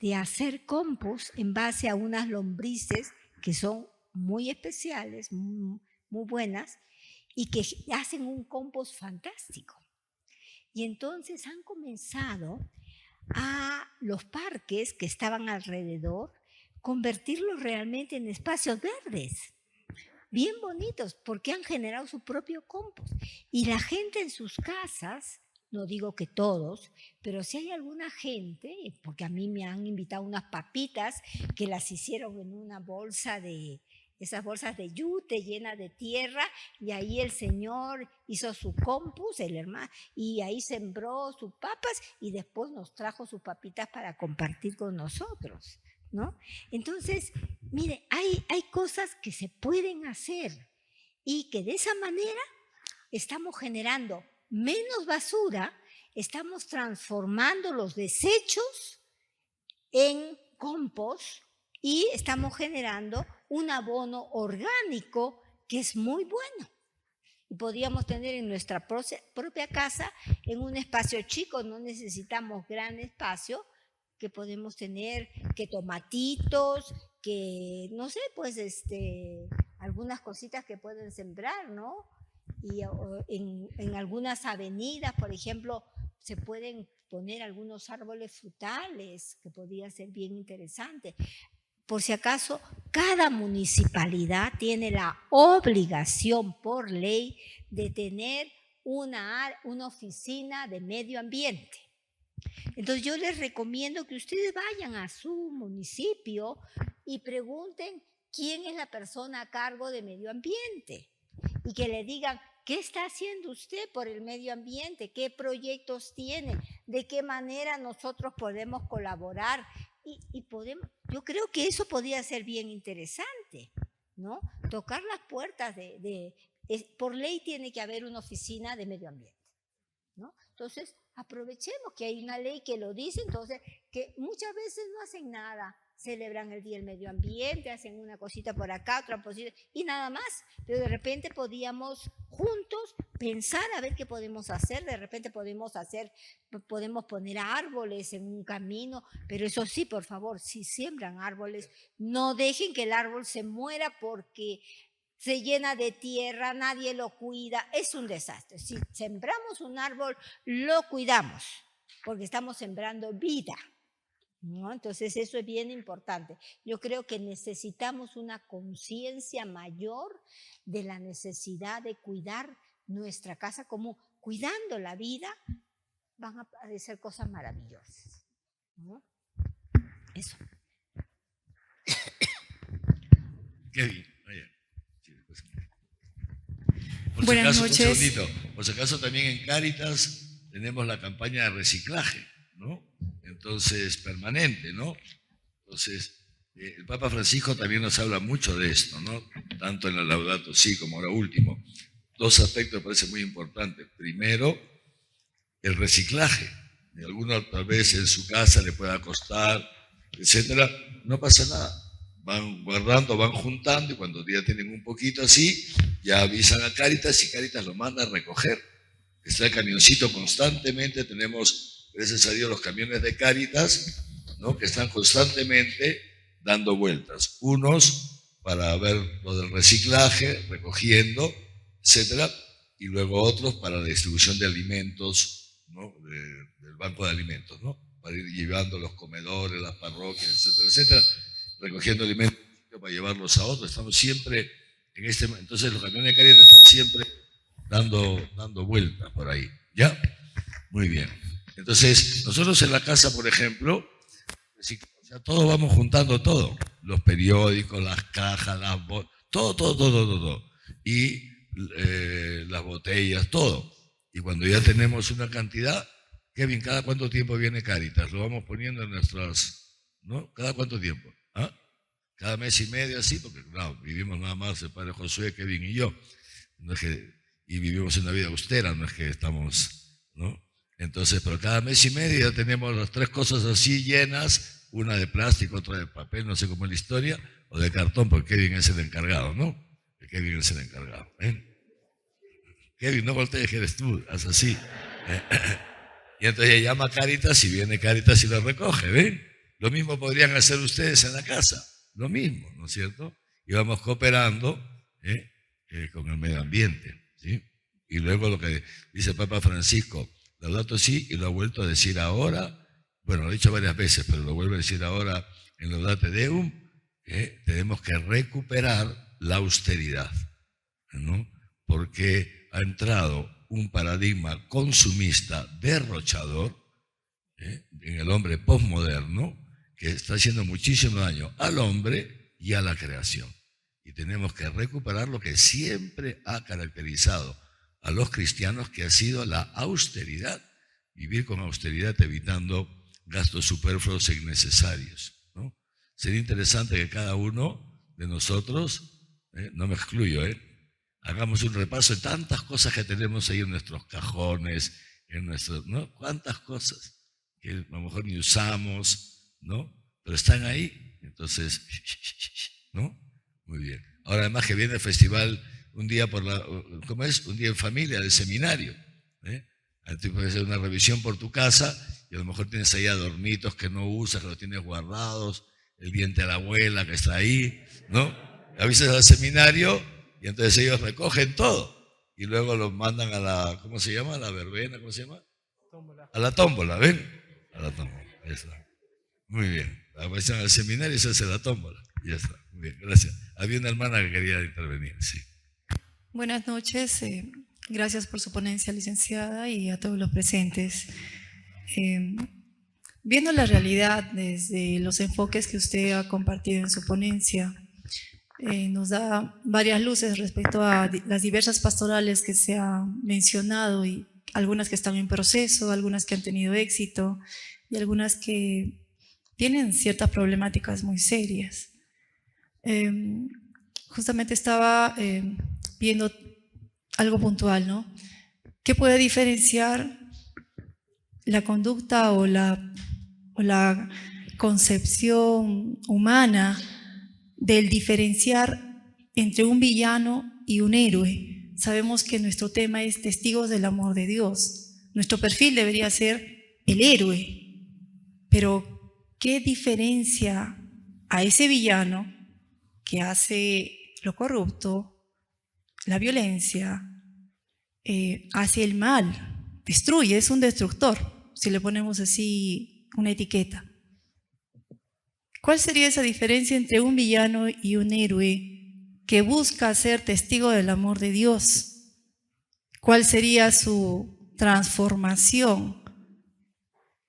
de hacer compost en base a unas lombrices que son muy especiales, muy buenas, y que hacen un compost fantástico. Y entonces han comenzado a los parques que estaban alrededor, convertirlos realmente en espacios verdes, bien bonitos, porque han generado su propio compost. Y la gente en sus casas, no digo que todos, pero si hay alguna gente, porque a mí me han invitado unas papitas que las hicieron en una bolsa de, esas bolsas de yute llenas de tierra, y ahí el señor hizo su compost, el hermano, y ahí sembró sus papas y después nos trajo sus papitas para compartir con nosotros, ¿no? Entonces, mire, hay cosas que se pueden hacer y que de esa manera estamos generando menos basura, estamos transformando los desechos en compost y estamos generando un abono orgánico que es muy bueno. Y podríamos tener en nuestra propia casa, en un espacio chico, no necesitamos gran espacio, que podemos tener que tomatitos, que no sé, pues algunas cositas que pueden sembrar, ¿no? Y en algunas avenidas, por ejemplo, se pueden poner algunos árboles frutales, que podría ser bien interesante. Por si acaso, cada municipalidad tiene la obligación por ley de tener una oficina de medio ambiente. Entonces yo les recomiendo que ustedes vayan a su municipio y pregunten quién es la persona a cargo de medio ambiente y que le digan qué está haciendo usted por el medio ambiente, qué proyectos tiene, de qué manera nosotros podemos colaborar y podemos. Yo creo que eso podría ser bien interesante, ¿no? Tocar las puertas por ley tiene que haber una oficina de medio ambiente, ¿no? Entonces, aprovechemos que hay una ley que lo dice, entonces, que muchas veces no hacen nada, celebran el Día del Medio Ambiente, hacen una cosita por acá, otra cosita, y nada más, pero de repente podíamos juntos pensar a ver qué podemos hacer, de repente podemos poner árboles en un camino, pero eso sí, por favor, si siembran árboles, no dejen que el árbol se muera porque se llena de tierra, nadie lo cuida, es un desastre. Si sembramos un árbol, lo cuidamos, porque estamos sembrando vida, ¿no? Entonces eso es bien importante. Yo creo que necesitamos una conciencia mayor de la necesidad de cuidar nuestra casa, como cuidando la vida van a aparecer cosas maravillosas, ¿no? Eso. Qué bien. Buenas noches. Un segundito. Por si acaso también en Cáritas tenemos la campaña de reciclaje, ¿no? Entonces, permanente, ¿no? Entonces, el Papa Francisco también nos habla mucho de esto, ¿no? Tanto en la Laudato Si como ahora último. Dos aspectos me parecen muy importantes. Primero, el reciclaje. Y a alguno tal vez en su casa le pueda costar, etcétera. No pasa nada. Van guardando, van juntando y cuando ya tienen un poquito así, ya avisan a Cáritas y Cáritas lo manda a recoger. Está el camioncito constantemente, tenemos, gracias a Dios, los camiones de Cáritas, ¿no? Que están constantemente dando vueltas. Unos para ver lo del reciclaje, recogiendo, etcétera, y luego otros para la distribución de alimentos, ¿no? Del banco de alimentos, ¿no? Para ir llevando los comedores, las parroquias, etcétera, etcétera, recogiendo alimentos para llevarlos a otros. Estamos siempre en entonces los camiones de Cáritas están siempre dando vueltas por ahí, ¿ya? Muy bien. Entonces, nosotros en la casa, por ejemplo, o sea, todos vamos juntando todo, los periódicos, las cajas, las bolsas, todo. Y las botellas, todo. Y cuando ya tenemos una cantidad, Kevin, ¿cada cuánto tiempo viene Cáritas? Lo vamos poniendo en nuestras, ¿no? ¿Cada cuánto tiempo? ¿Ah? Cada mes y medio, así, porque claro, vivimos nada más el padre Josué, Kevin y yo. No es y vivimos una vida austera, no es que estamos, ¿no? Entonces, pero cada mes y medio ya tenemos las 3 cosas así llenas, una de plástico, otra de papel, no sé cómo es la historia, o de cartón, porque Kevin es el encargado, ¿no? Kevin es el encargado. Kevin, no voltees, que eres tú, haz así. Y entonces ella llama a Cáritas y viene Cáritas y lo recoge, ¿ven? Lo mismo podrían hacer ustedes en la casa, lo mismo, ¿no es cierto? Y vamos cooperando con el medio ambiente, ¿sí? Y luego lo que dice el Papa Francisco, Laudato Si, y lo ha vuelto a decir ahora, bueno, lo ha dicho varias veces, pero lo vuelve a decir ahora en Laudate Deum, tenemos que recuperar la austeridad, ¿no? Porque ha entrado un paradigma consumista derrochador en el hombre posmoderno que está haciendo muchísimo daño al hombre y a la creación. Y tenemos que recuperar lo que siempre ha caracterizado a los cristianos, que ha sido la austeridad, vivir con austeridad evitando gastos superfluos e innecesarios, ¿no? Sería interesante que cada uno de nosotros, no me excluyo, hagamos un repaso de tantas cosas que tenemos ahí en nuestros cajones, ¿no? Cuántas cosas que a lo mejor ni usamos, ¿no? Pero están ahí, entonces, ¿no? Muy bien. Ahora además que viene el festival un día ¿cómo es? Un día en familia del seminario, Tú puedes hacer una revisión por tu casa y a lo mejor tienes ahí adornitos que no usas, que los tienes guardados, el diente de la abuela que está ahí, ¿no? Avisas al seminario y entonces ellos recogen todo y luego los mandan a la, ¿cómo se llama? A la verbena, ¿cómo se llama? Tómbola. A la tómbola, ¿ven? A la tómbola, ahí está. Muy bien. Avisan al seminario y se hace la tómbola. Ya está. Muy bien, gracias. Había una hermana que quería intervenir, sí. Buenas noches. Gracias por su ponencia, licenciada, y a todos los presentes. Viendo la realidad desde los enfoques que usted ha compartido en su ponencia, nos da varias luces respecto a las diversas pastorales que se han mencionado, y algunas que están en proceso, algunas que han tenido éxito y algunas que tienen ciertas problemáticas muy serias. Justamente estaba viendo algo puntual, ¿no? ¿Qué puede diferenciar la conducta o la concepción humana del diferenciar entre un villano y un héroe? Sabemos que nuestro tema es testigos del amor de Dios. Nuestro perfil debería ser el héroe, pero ¿qué diferencia a ese villano que hace lo corrupto, la violencia, hace el mal, destruye, es un destructor, si le ponemos así una etiqueta? ¿Cuál sería esa diferencia entre un villano y un héroe que busca ser testigo del amor de Dios? ¿Cuál sería su transformación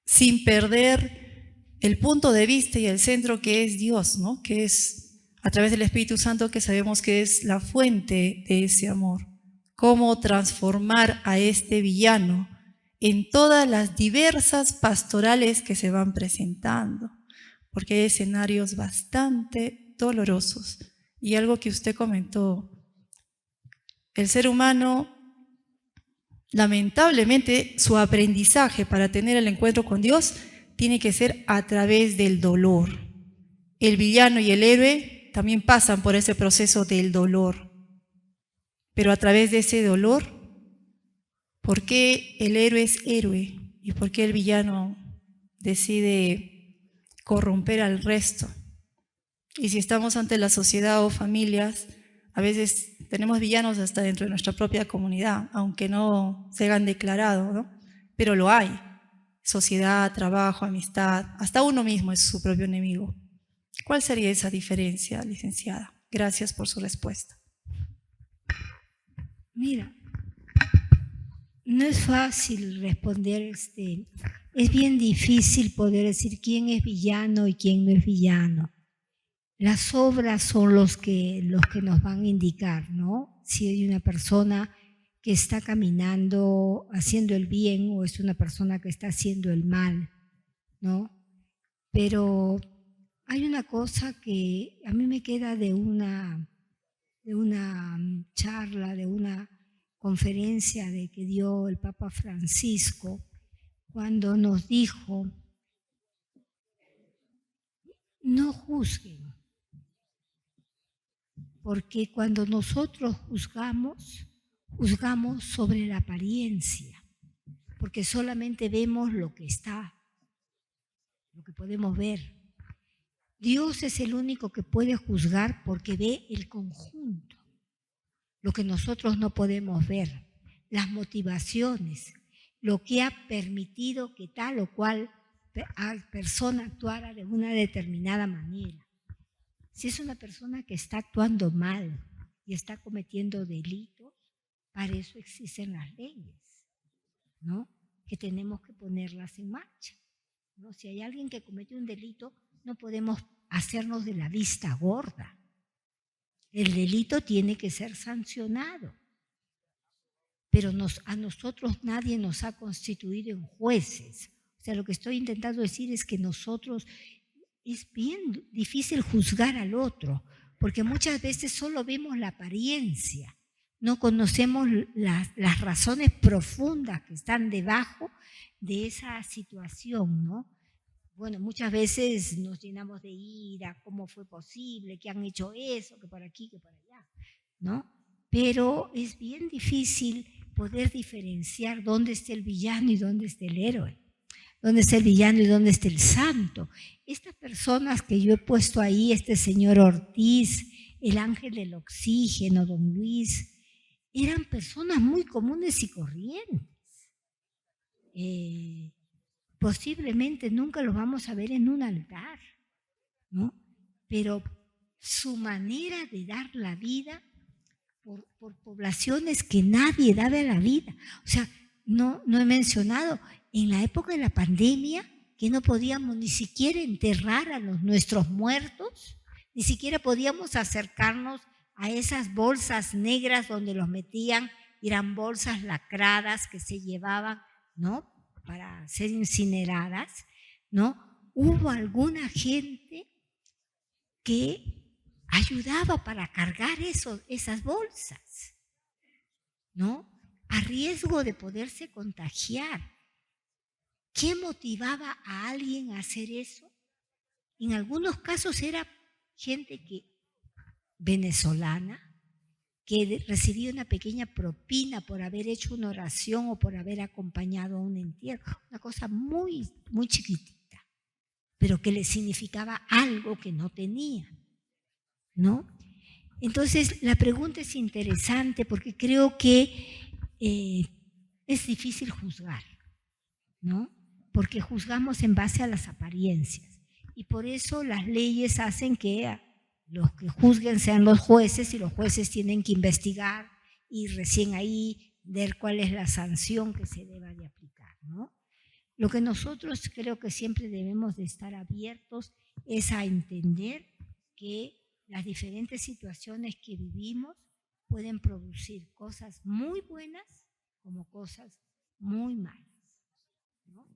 sin perder el punto de vista y el centro que es Dios, ¿no? Que es a través del Espíritu Santo, que sabemos que es la fuente de ese amor? ¿Cómo transformar a este villano en todas las diversas pastorales que se van presentando? Porque hay escenarios bastante dolorosos. Y algo que usted comentó, el ser humano, lamentablemente, su aprendizaje para tener el encuentro con Dios tiene que ser a través del dolor. El villano y el héroe también pasan por ese proceso del dolor. Pero a través de ese dolor, ¿por qué el héroe es héroe? ¿Y por qué el villano decide corromper al resto? Y si estamos ante la sociedad o familias, a veces tenemos villanos hasta dentro de nuestra propia comunidad, aunque no se hayan declarado, ¿no? Pero lo hay. Sociedad, trabajo, amistad, hasta uno mismo es su propio enemigo. ¿Cuál sería esa diferencia, licenciada? Gracias por su respuesta. Mira, no es fácil responder, es bien difícil poder decir quién es villano y quién no es villano. las obras son los que nos van a indicar, ¿no? Si hay una persona que está caminando haciendo el bien o es una persona que está haciendo el mal, ¿no? Pero hay una cosa que a mí me queda de una charla, de una conferencia que dio el Papa Francisco, cuando nos dijo: no juzguen, porque cuando nosotros juzgamos sobre la apariencia, porque solamente vemos lo que está, lo que podemos ver. Dios es el único que puede juzgar porque ve el conjunto, lo que nosotros no podemos ver, las motivaciones, lo que ha permitido que tal o cual persona actuara de una determinada manera. Si es una persona que está actuando mal y está cometiendo delitos, para eso existen las leyes, ¿no? Que tenemos que ponerlas en marcha, ¿no? Si hay alguien que comete un delito, no podemos hacernos de la vista gorda. El delito tiene que ser sancionado. Pero a nosotros nadie nos ha constituido en jueces. O sea, lo que estoy intentando decir es que nosotros, es bien difícil juzgar al otro, porque muchas veces solo vemos la apariencia, no conocemos las razones profundas que están debajo de esa situación, ¿no? Bueno, muchas veces nos llenamos de ira, ¿cómo fue posible? ¿Que han hecho eso? ¿Que por aquí? ¿Que por allá? ¿No? Pero es bien difícil poder diferenciar dónde está el villano y dónde está el héroe. ¿Dónde está el villano y dónde está el santo? Estas personas que yo he puesto ahí, este señor Ortiz, el ángel del oxígeno, don Luis, eran personas muy comunes y corrientes. Posiblemente nunca los vamos a ver en un altar, ¿no? Pero su manera de dar la vida por poblaciones que nadie daba la vida. O sea, no he mencionado, en la época de la pandemia, que no podíamos ni siquiera enterrar a nuestros muertos, ni siquiera podíamos acercarnos a esas bolsas negras donde los metían, eran bolsas lacradas que se llevaban, ¿no?, para ser incineradas, ¿no? Hubo alguna gente que ayudaba para cargar esas bolsas, ¿no? A riesgo de poderse contagiar. ¿Qué motivaba a alguien a hacer eso? En algunos casos era gente venezolana, que recibía una pequeña propina por haber hecho una oración o por haber acompañado a un entierro. Una cosa muy, muy chiquitita, pero que le significaba algo que no tenía, ¿no? Entonces, la pregunta es interesante porque creo que es difícil juzgar, ¿no? Porque juzgamos en base a las apariencias. Y por eso las leyes hacen que los que juzguen sean los jueces, y los jueces tienen que investigar y recién ahí ver cuál es la sanción que se deba de aplicar, ¿no? Lo que nosotros creo que siempre debemos de estar abiertos es a entender que las diferentes situaciones que vivimos pueden producir cosas muy buenas como cosas muy malas, ¿no?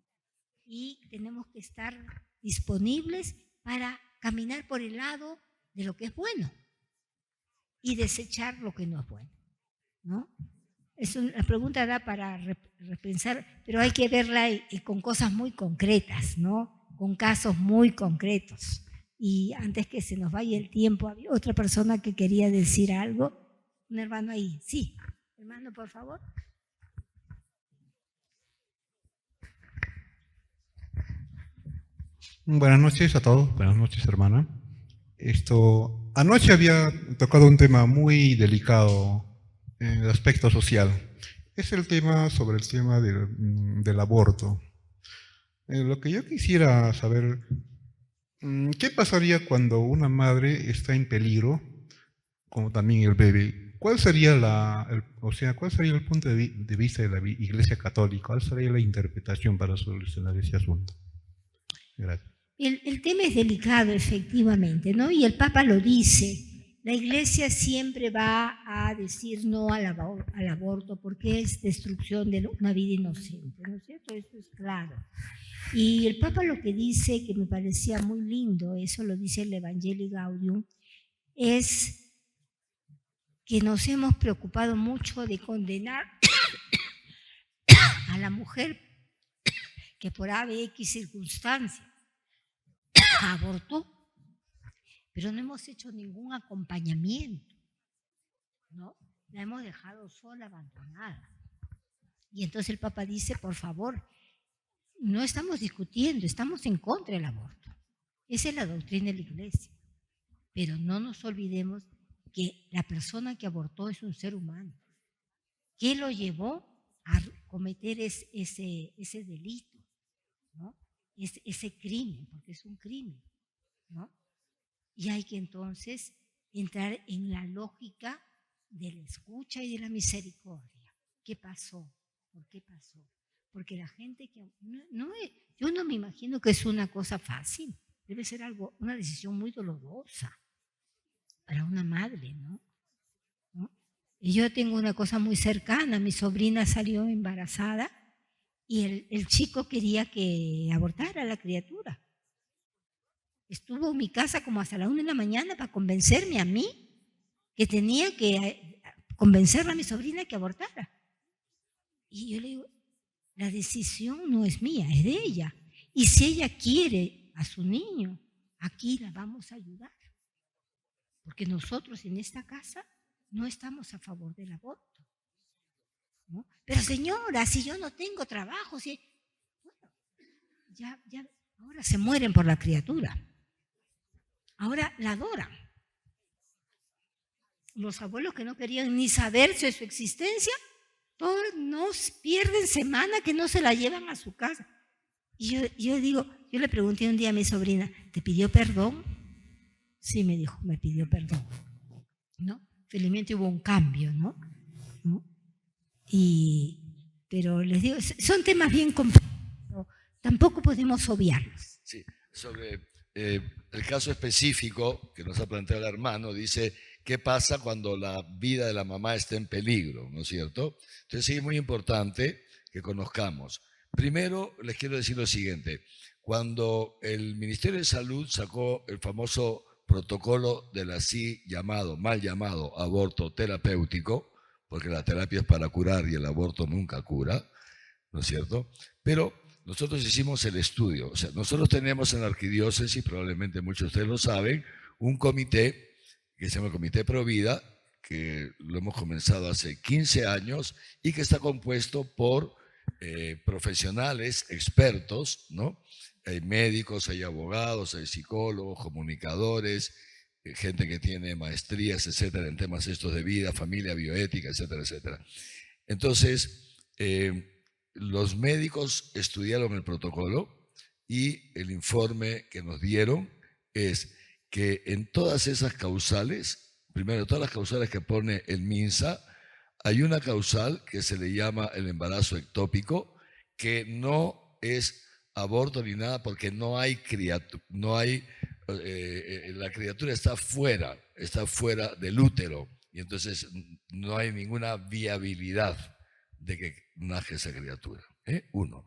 Y tenemos que estar disponibles para caminar por el lado de lo que es bueno y desechar lo que no es bueno, ¿no? La pregunta da para repensar, pero hay que verla con cosas muy concretas, ¿no? Con casos muy concretos. Y antes que se nos vaya el tiempo, había otra persona que quería decir algo. Un hermano ahí. Sí, hermano, por favor. Buenas noches a todos, buenas noches, hermana. Anoche había tocado un tema muy delicado en el aspecto social. Es el tema sobre el tema del aborto. Lo que yo quisiera saber, ¿qué pasaría cuando una madre está en peligro, como también el bebé? ¿Cuál sería cuál sería el punto de vista de la Iglesia Católica? ¿Cuál sería la interpretación para solucionar ese asunto? Gracias. El tema es delicado, efectivamente, ¿no? Y el Papa lo dice. La Iglesia siempre va a decir no al aborto porque es destrucción de una vida inocente, ¿no es cierto? Eso es claro. Y el Papa lo que dice, que me parecía muy lindo, eso lo dice el Evangelii Gaudium, es que nos hemos preocupado mucho de condenar a la mujer que por ABX circunstancias abortó, pero no hemos hecho ningún acompañamiento, ¿no? La hemos dejado sola, abandonada. Y entonces el Papa dice, por favor, no estamos discutiendo, estamos en contra del aborto. Esa es la doctrina de la Iglesia. Pero no nos olvidemos que la persona que abortó es un ser humano. ¿Qué lo llevó a cometer ese delito, ¿no? Ese crimen, porque es un crimen, ¿no? Y hay que entonces entrar en la lógica de la escucha y de la misericordia. ¿Qué pasó? ¿Por qué pasó? Porque la gente que... yo no me imagino que es una cosa fácil. Debe ser una decisión muy dolorosa para una madre, ¿no? Y yo tengo una cosa muy cercana. Mi sobrina salió embarazada y el chico quería que abortara a la criatura. Estuvo en mi casa como hasta la 1 de la mañana para convencerme a mí que tenía que convencerla a mi sobrina que abortara. Y yo le digo, la decisión no es mía, es de ella. Y si ella quiere a su niño, aquí la vamos a ayudar. Porque nosotros en esta casa no estamos a favor del aborto, ¿no? Pero señora, si yo no tengo trabajo, bueno, ya ahora se mueren por la criatura. Ahora la adoran. Los abuelos que no querían ni saberse de su existencia, todos nos pierden semana que no se la llevan a su casa. Y yo le pregunté un día a mi sobrina, ¿te pidió perdón? Sí, me dijo, me pidió perdón, ¿no? Felizmente hubo un cambio, ¿no? Pero les digo, son temas bien complejos, tampoco podemos obviarlos. Sí, sobre el caso específico que nos ha planteado el hermano, dice, ¿qué pasa cuando la vida de la mamá está en peligro? ¿No es cierto? Entonces sí es muy importante que conozcamos. Primero les quiero decir lo siguiente, cuando el Ministerio de Salud sacó el famoso protocolo del así mal llamado aborto terapéutico, porque la terapia es para curar y el aborto nunca cura, ¿no es cierto? Pero nosotros hicimos el estudio, o sea, nosotros tenemos en la arquidiócesis, probablemente muchos de ustedes lo saben, un comité que se llama el Comité Provida, que lo hemos comenzado hace 15 años y que está compuesto por profesionales, expertos, ¿no? Hay médicos, hay abogados, hay psicólogos, comunicadores, gente que tiene maestrías, etcétera, en temas estos de vida, familia, bioética, etcétera, etcétera. Entonces, los médicos estudiaron el protocolo y el informe que nos dieron es que en todas esas causales, primero, todas las causales que pone el MINSA, hay una causal que se le llama el embarazo ectópico, que no es aborto ni nada porque no hay criatura, la criatura está fuera del útero y entonces no hay ninguna viabilidad de que nazca esa criatura. Uno.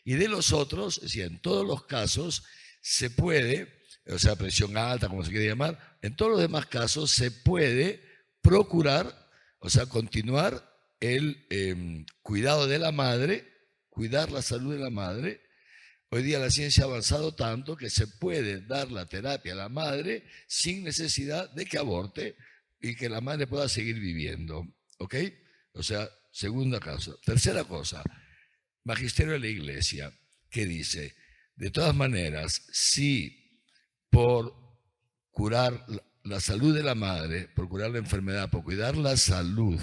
Y de los otros, es decir, en todos los casos se puede, o sea, presión alta, como se quiere llamar, en todos los demás casos se puede procurar, o sea, continuar el cuidado de la madre, cuidar la salud de la madre. Hoy día la ciencia ha avanzado tanto que se puede dar la terapia a la madre sin necesidad de que aborte y que la madre pueda seguir viviendo. ¿Ok? O sea, segunda cosa. Tercera cosa, Magisterio de la Iglesia, que dice, de todas maneras, si por curar la salud de la madre, por curar la enfermedad, por cuidar la salud,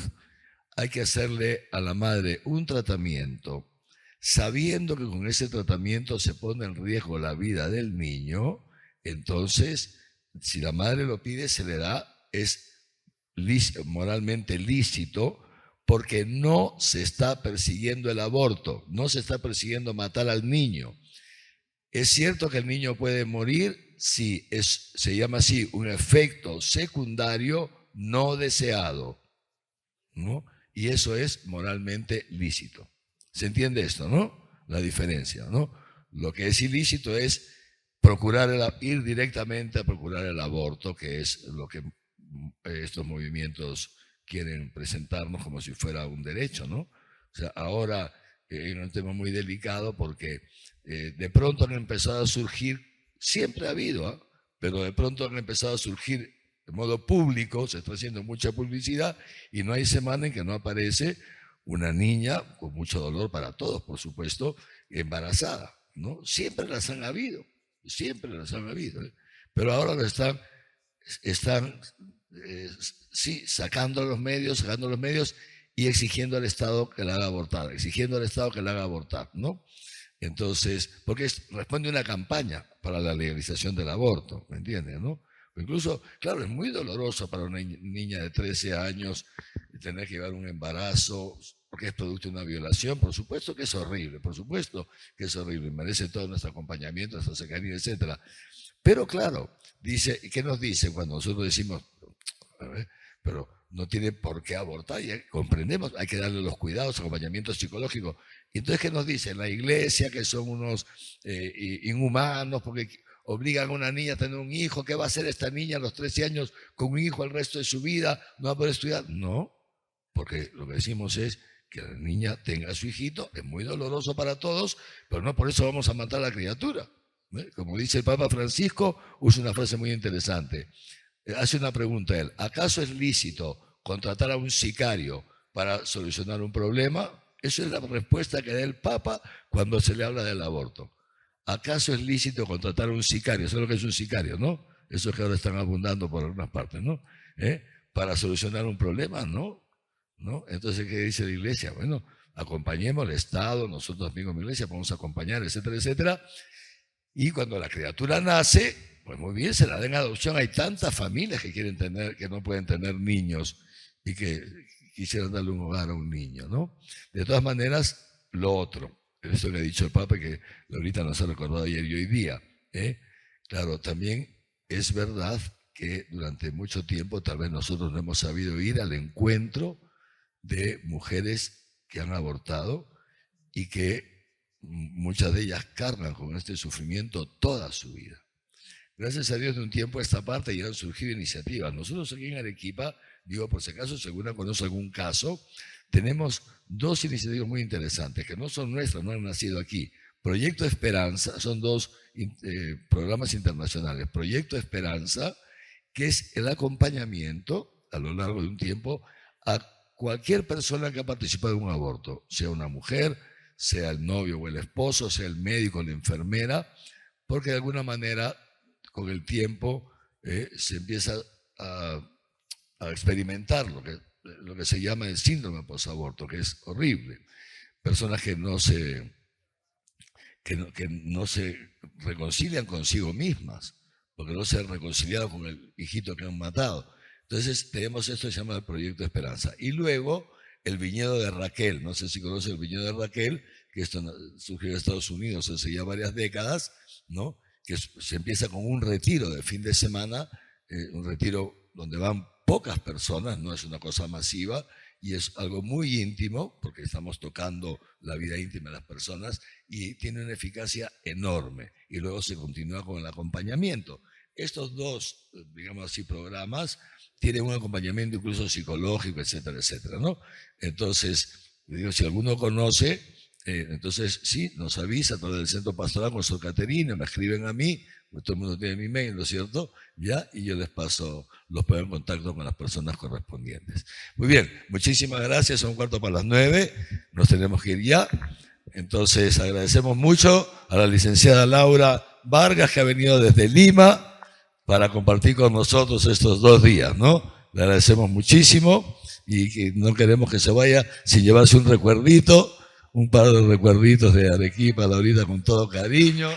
hay que hacerle a la madre un tratamiento, sabiendo que con ese tratamiento se pone en riesgo la vida del niño, entonces, si la madre lo pide, se le da, es moralmente lícito, porque no se está persiguiendo el aborto, no se está persiguiendo matar al niño. ¿Es cierto que el niño puede morir? Sí, se llama así un efecto secundario no deseado, ¿no? Y eso es moralmente lícito. ¿Se entiende esto, no? La diferencia, ¿no? Lo que es ilícito es ir directamente a procurar el aborto, que es lo que estos movimientos quieren presentarnos como si fuera un derecho, ¿no? O sea, ahora es un tema muy delicado porque de pronto han empezado a surgir, siempre ha habido, pero de pronto han empezado a surgir de modo público, se está haciendo mucha publicidad y no hay semana en que no aparece una niña con mucho dolor para todos, por supuesto, embarazada, ¿no? Siempre las han habido, ¿eh? Pero ahora lo están sí, sacando los medios y exigiendo al Estado que la haga abortar, ¿no? Entonces, porque responde a una campaña para la legalización del aborto, ¿me entiendes, no? Incluso, claro, es muy doloroso para una niña de 13 años tener que llevar un embarazo porque es producto de una violación. Por supuesto que es horrible, merece todo nuestro acompañamiento, nuestra cercanía, etc. Pero claro, ¿qué nos dice cuando nosotros decimos, pero no tiene por qué abortar? Ya comprendemos, hay que darle los cuidados, acompañamiento psicológico. Y entonces, ¿qué nos dicen? La iglesia, que son unos inhumanos, porque obligan a una niña a tener un hijo. ¿Qué va a hacer esta niña a los 13 años con un hijo el resto de su vida? ¿No va a poder estudiar? No, porque lo que decimos es que la niña tenga a su hijito, es muy doloroso para todos, pero no por eso vamos a matar a la criatura. Como dice el Papa Francisco, usa una frase muy interesante. Hace una pregunta a él: ¿acaso es lícito contratar a un sicario para solucionar un problema? Esa es la respuesta que da el Papa cuando se le habla del aborto. ¿Acaso es lícito contratar a un sicario? ¿Sabes lo que es un sicario, no? Esos que ahora están abundando por algunas partes, ¿no? Para solucionar un problema, ¿no? Entonces, ¿qué dice la iglesia? Bueno, acompañemos al Estado, nosotros mismos, mi iglesia, podemos acompañar, etcétera, etcétera. Y cuando la criatura nace, pues muy bien, se la den adopción. Hay tantas familias que no pueden tener niños y que quisieran darle un hogar a un niño, ¿no? De todas maneras, lo otro, eso que ha dicho el Papa, que ahorita nos ha recordado ayer y hoy día, claro, también es verdad que durante mucho tiempo tal vez nosotros no hemos sabido ir al encuentro de mujeres que han abortado y que muchas de ellas cargan con este sufrimiento toda su vida. Gracias a Dios, de un tiempo a esta parte ya han surgido iniciativas. Nosotros aquí en Arequipa, digo por si acaso, si alguna conoce algún caso, tenemos dos iniciativas muy interesantes que no son nuestras, no han nacido aquí. Proyecto Esperanza, son dos programas internacionales. Proyecto Esperanza, que es el acompañamiento a lo largo de un tiempo a cualquier persona que ha participado en un aborto, sea una mujer, sea el novio o el esposo, sea el médico o la enfermera, porque de alguna manera con el tiempo se empieza a experimentar lo que se llama el síndrome posaborto, que es horrible. Personas que no se reconcilian consigo mismas, porque no se han reconciliado con el hijito que han matado. Entonces tenemos esto que se llama el Proyecto Esperanza. Y luego el viñedo de Raquel, no sé si conoce el viñedo de Raquel, que esto surgió en Estados Unidos hace ya varias décadas, ¿no? Que se empieza con un retiro de fin de semana, un retiro donde van pocas personas, no es una cosa masiva, y es algo muy íntimo, porque estamos tocando la vida íntima de las personas, y tiene una eficacia enorme. Y luego se continúa con el acompañamiento. Estos dos, digamos así, programas tienen un acompañamiento incluso psicológico, etcétera, etcétera, ¿no? Entonces, digo, si alguno conoce, entonces sí, nos avisa a través del Centro Pastoral con Sor Caterina, me escriben a mí, pues todo el mundo tiene mi mail, ¿no es cierto? Ya, y yo les paso, los pongo en contacto con las personas correspondientes. Muy bien, muchísimas gracias, son 8:45, nos tenemos que ir ya. Entonces agradecemos mucho a la licenciada Laura Vargas, que ha venido desde Lima para compartir con nosotros estos 2 días, ¿no? Le agradecemos muchísimo y que no queremos que se vaya sin llevarse un recuerdito, un par de recuerditos de Arequipa, Laurita, con todo cariño.